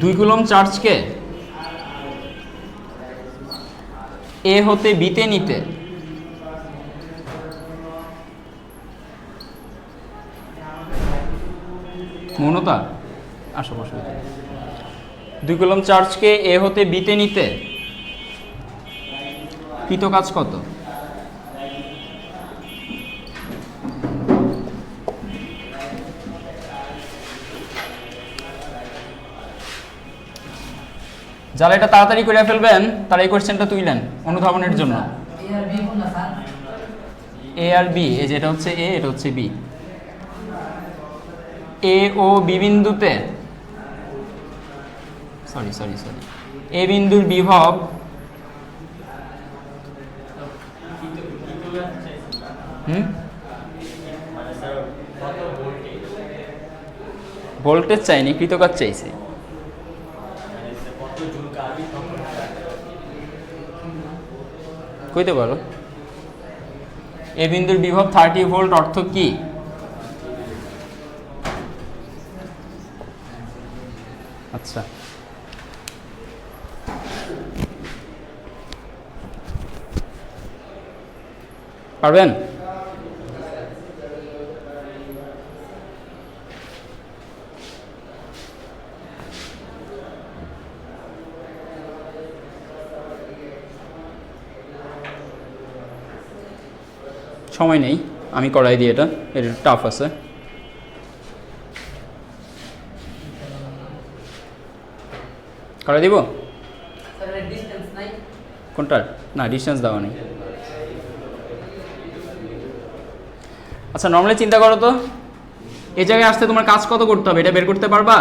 দুই কুলম্ব চার্জকে এ হতে বিতে নিতে মনতা আসো বসো, 2 কুলম্ব চার্জকে এ হতে বিতে নিতে কৃত কাজ কত? যারা এটা তাড়াতাড়ি করে ফেলবেন তারা এই কোশ্চেনটা তুইলেন অনুধাবনের জন্য। এ আর বি, এই যেটা হচ্ছে এ, এটা হচ্ছে বি। এ ও বি বিন্দুতে সরি এ বিন্দুর বিভব ভোল্টেজ চাইনি, কৃতকাজ চাইছে। কইতে পারো এ বিন্দুর বিভব 30 ভোল্ট অর্থ কি? আচ্ছা পারবেন? সময় নেই, আমি করাই দিই, এটা টাফ আছে। করাই দিব কোনটার? না ডিস্টেন্স দেওয়া নেই। আচ্ছা নর্মালি চিন্তা করো তো, এই জায়গায় আসতে তোমার কাজ কত করতে হবে এটা বের করতে পারবা?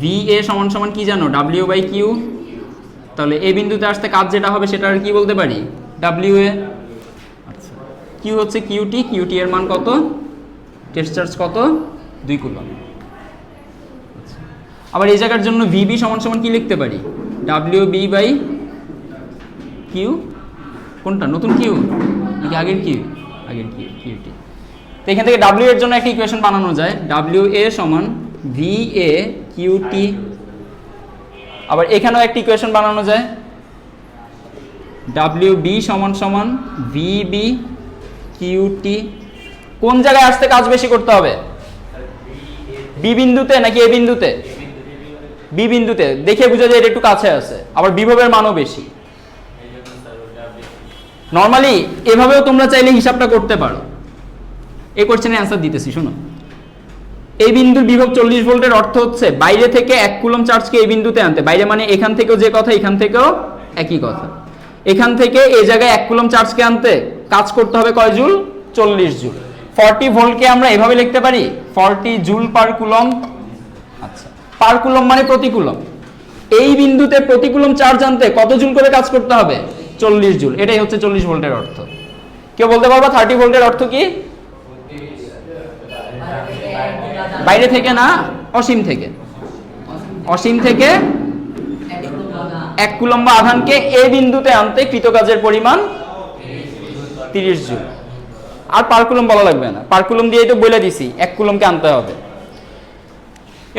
ভি এ সমান সমান কি জানো? W by Q. তাহলে এই বিন্দুতে আসতে কাজ যেটা হবে সেটা আর কি বলতে পারি? W A. আচ্ছা কিউ হচ্ছে কিউটি, কিউটি এর মান কত? টেস্ট চার্জ কত? 2 কুলম্ব। আবার এই জায়গার জন্য ভিবি সমান সমান কি লিখতে পারি? W B by Q. কোনটা নতুন কিউ নাকি আগের কিউ? আগের কিউ, কিউটি। তো এখান থেকে ডাব্লিউ এর জন্য একটা ইকুয়েশন বানানো যায়, ডাব্লিউ এ সমান ভি এ কিউটি। আবার এখানেও একটা ইকুয়েশন বানানো যায়, ডাব্লিউ বি সমান সমান ভি বি কিউটি। কোন জায়গায় আসতে কাজ বেশি করতে হবে? বি বিন্দুতে নাকি এ বিন্দুতে? বি বিন্দুতে। দেখে বুঝা যায় এটা একটু কাছে আছে, আবার বিভবের মানও বেশি। নর্মালি এভাবেও তোমরা চাইলে হিসাবটা করতে পারো। এই কোশ্চেনের অ্যান্সার দিতেছি শোনো। এই বিন্দুর বিভব 40 ভোল্টের অর্থ হচ্ছে বাইরে থেকে 1 কুলম্ব চার্জকে এই বিন্দুতে আনতে, বাইরে মানে এখান থেকেও যে কথা এখান থেকেও একই কথা। এখান থেকে এই জায়গায় 1 কুলম্ব চার্জকে আনতে কাজ করতে হবে কয় জুল? 40 জুল। 40 ভোল্টকে আমরা এভাবে লিখতে পারি 40 জুল পার কুলম্ব। আচ্ছা পার কুলম্ব মানে প্রতি কুলম্ব। এই বিন্দুতে প্রতি কুলম্ব চার্জ আনতে কত জুল করে কাজ করতে হবে? 40 জুল। এটাই হচ্ছে 40 ভোল্টের অর্থ। কেউ বলতে পারবা 30 ভোল্টের অর্থ কি? বাইরে থেকে না, অসীম থেকে। অসীম থেকে 1 কুলম্ব আধানকে এই বিন্দুতে আনতে কৃতকাজের পরিমাণ 30 জুল। আর পার কুলম্ব বলা লাগবে না, পার কুলম্ব দিয়ে তো বলে দিছি 1 কুলম্বকে আনতে হবে।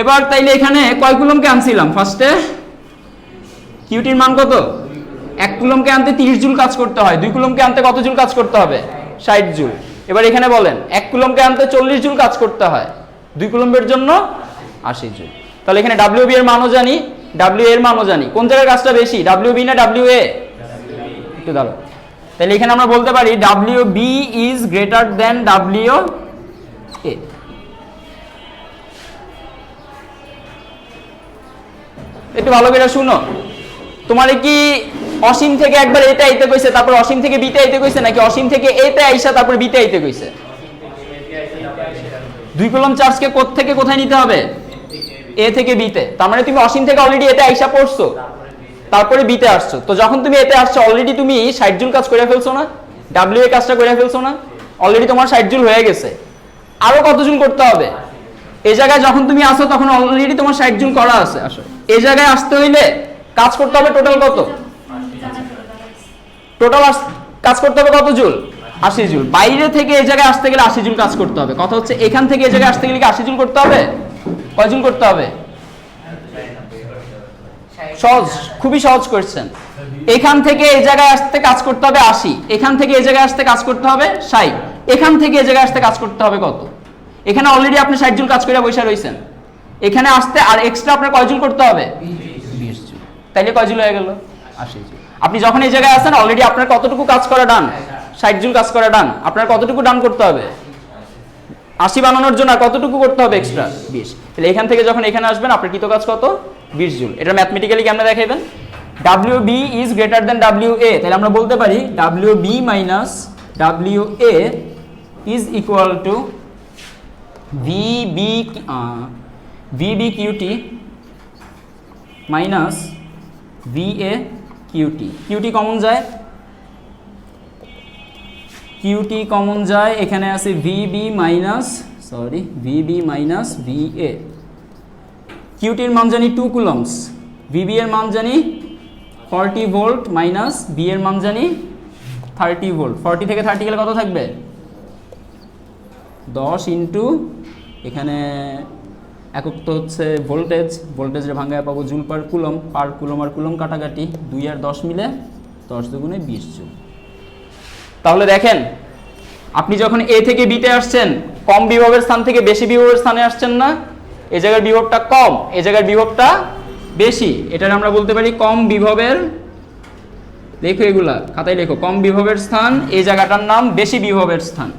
এবার তাইলে এখানে কয় কুলম্বকে আনছিলাম? ফার্স্টে কিউটির মান কত? 1 কুলম্বকে আনতে 30 জুল কাজ করতে হয়, 2 কুলম্বকে আনতে কত জুল কাজ করতে হবে? 60 জুল। এবার এখানে বলেন 1 কুলম্বকে আনতে 40 জুল কাজ করতে হয়, 2 কুলম্বের জন্য 80 জুল। তাহলে এখানে WB এর মানও জানি, WA এর মানও জানি। কোন জায়গায় কাজটা বেশি, WB না WA? একটু দাঁড়াও। তাহলে এখানে আমরা বলতে পারি WB is greater than WA। একটু ভালো করে শুনো, তোমার কি অসীম থেকে একবার এতে আইতে কইছে, তারপর অসীম থেকে বিতে আইতে কইছে, নাকি অসীম থেকে এতে আইসা তারপর বিতে আইতে কইছে? 2 কুলম্ব চার্জকে কোথা থেকে কোথায় নিতে হবে? এ থেকে বিতে। তার মানে তুমি অসীম থেকে অলরেডি এতে আইসা পড়ছো, তারপরে বিতে আসছো। তো যখন তুমি এতে আসছো অলরেডি তুমি 60 জুল কাজ করে ফেলছো না, WA কাজটা করে ফেলছো না, অলরেডি তোমার 60 জুল হয়ে গেছে। আরো কত জুল করতে হবে? এই জায়গায় যখন তুমি আসো তখন অলরেডি তোমার 60 জুল করা আছে। আসো এই জায়গায় আসতে হইলে কাজ করতে হবে টোটাল কত? টোটাল কাজ করতে হবে কত জুল? 80 জুল। বাইরে থেকে এই জায়গায় আসতে গেলে 80 জুল কাজ করতে হবে। কথা হচ্ছে এখান থেকে এই জায়গায় আসতে গেলে কি 80 জুল করতে হবে? কয় জুল করতে হবে? সহজ, খুবই সহজ কোশ্চেন। এখান থেকে এই জায়গায় আসতে কাজ করতে হবে 80, এখান থেকে এই জায়গায় আসতে কাজ করতে হবে 60, এখান থেকে এই জায়গায় আসতে কাজ করতে হবে কত? এখানে অলরেডি আপনি 60 জুল কাজ করে বসে রইছেন, এখানে আসতে আর এক্সট্রা আপনার কয় জুল করতে হবে? 20 জুল। তাইলে কয় জুল হয়ে গেল? 80 জুল। আপনি যখন এই জায়গায় আসেন অলরেডি আপনার কতটুকু কাজ করা ডান? 60 জুল কাজ করা ডান। আপনার কতটুকু ডান করতে হবে? 80 বানানোর জন্য কতটুকু করতে হবে এক্সট্রা? 20। তাহলে এখান থেকে যখন এখানে আসবেন আপনার কৃত কাজ কত? 20 জুল। এটা ম্যাথমেটিক্যালি কেমনে দেখাইবেন? WB is greater than WA। তাহলে আমরা বলতে পারি WB minus WA is equal to VB QT minus VA QT। QT common যায়, QT কমন যায়, এখানে আছে VB মাইনাস VA। QT এর মান জানি 2 কুলম্বস, VB এর মান জানি 40 ভোল্ট মাইনাস B এর মান জানি 30 ভোল্ট। 40 থেকে 30 গেলে কত থাকবে? 10 ইন্টু এখানে একক তো হচ্ছে ভোল্টেজ, ভোল্টেজের ভাঙায় পাবো জুল পার কুলম আর কুলম কাটাকাটি 2 আর 10 মিলে 10 দুগুণে 20 জুল। তাহলে দেখেন আপনি যখন এ থেকে বিতে আসছেন কম বিভবের স্থান থেকে বেশি বিভবের স্থানে আসছেন না, এই জায়গার বিভবটা কম, এই জায়গার বিভবটা বেশি, এটার আমরা বলতে পারি কম বিভবের, দেখো এগুলা খাতায় লেখো, কম বিভবের স্থান, এই জায়গাটার নাম বেশি বিভবের স্থান।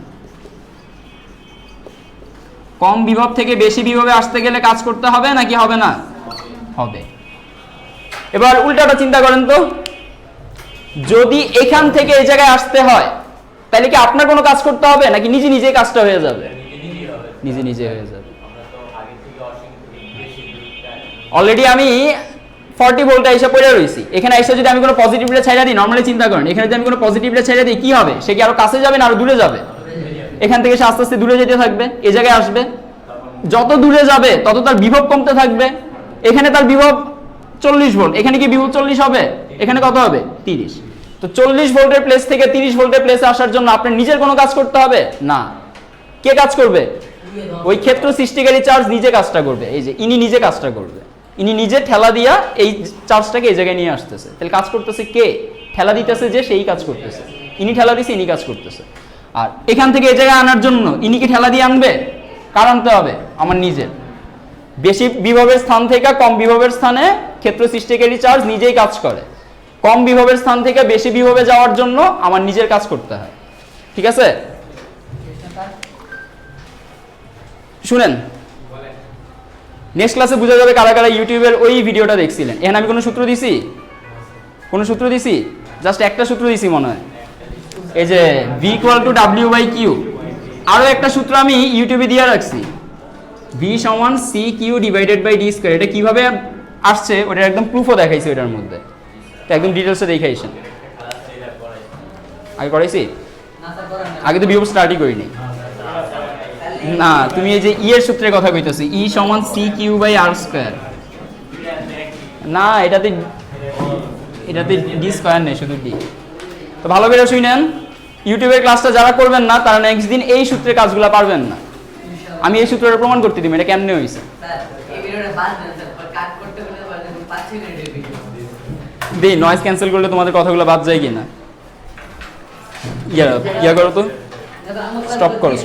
কম বিভব থেকে বেশি বিভবে আসতে গেলে কাজ করতে হবে নাকি হবে না? হবে। এবার উল্টাটা চিন্তা করেন তো, যদি এখান থেকে এই জায়গায় আসতে হয় তাহলে কি আপনার কোনো কাজ করতে হবে নাকি নিজে নিজে কাজটা হয়ে যাবে? নিজে নিজে হয়ে যাবে। অলরেডি আমি 40 ভোল্টে এসে পড়ে রয়েছি, এখানে এসে যদি আমি কোনো পজিটিভ রে ছাইড়া দিই, নরমালি চিন্তা করেন এখানে যদি আমি কোনো পজিটিভ রে ছাইড়া দিই কি হবে? সে কি আরো কাছে যাবে না আরো দূরে যাবে? এখান থেকে সে আস্তে আস্তে দূরে যেতে থাকবে, এই জায়গায় আসবে, যত দূরে যাবে তত তার বিভব কমতে থাকবে। এখানে তার বিভব 40 ভোল্ট, এখানে কি বিভব 40 হবে? এখানে কত হবে? 30। তো 40 ভোল্টের প্লেস থেকে 30 ভোল্টের প্লেসে আসার জন্য আপনার নিজের কোনো কাজ করতে হবে না। কে কাজ করবে? ওই ক্ষেত্র সৃষ্টিকারী চার্জ নিজে কাজটা করবে। এই যে ইনি নিজে কাজটা করবে, ইনি নিজে ঠেলা দিয়া এই চার্জটাকে এই জায়গায় নিয়ে আসতেছে। তাহলে কাজ করতেছে কে? ঠেলা দিতেছে যে, সেই কাজ করতেছে। ইনি ঠেলা দিছে, ইনি কাজ করতেছে। আর এখান থেকে এই জায়গায় আনার জন্য ইনি কি ঠেলা দিয়ে আনবে? কার আনতে হবে? আমার নিজের। বেশি বিভবের স্থান থেকে কম বিভবের স্থানে ক্ষেত্র সৃষ্টিকারী চার্জ নিজেই কাজ করে। কম বিভবের স্থান থেকে বেশি বিভবে যাওয়ার জন্য আমার নিজের কাজ করতে হয়। ঠিক আছে, শুনেন, নেক্সট ক্লাসে বোঝা যাবে কারা কারা ইউটিউবের ওই ভিডিওটা দেখছিলেন। এখানে আমি কোনো সূত্র দিছি? কোনো সূত্র দিছি? জাস্ট একটা সূত্র দিছি মনে হয়, এই যে V = W/Q। আরো একটা সূত্র আমি ইউটিউবে দিয়ে রাখছি, V = CQ/D²। এটা কিভাবে আসছে ওটা একদম প্রুফও দেখাইছি ওটার মধ্যে, তো একদম ডিটেলসে দেখাইছেন। আগে করাইছি? আগে তো বিভব স্টার্টই করিনি। না, তুমি এই যে ই এর সূত্রের কথা কইতেছি, E = CQ/R²। না, এটাতে D² নেই, শুধু D। তো ভালো করে শুনেন, ইউটিউবের ক্লাসটা যারা করবেন না তারা নেক্সট দিন এই সূত্রের কাজগুলো পারবেন না। আমি এই সূত্রটা প্রমাণ করতে দিই এটা কেমনে হয়েছে। দিই নয়েজ ক্যান্সেল করলে তোমাদের কথাগুলো বাদ যায় কি না? ইয়া করো তো, স্টপ করো।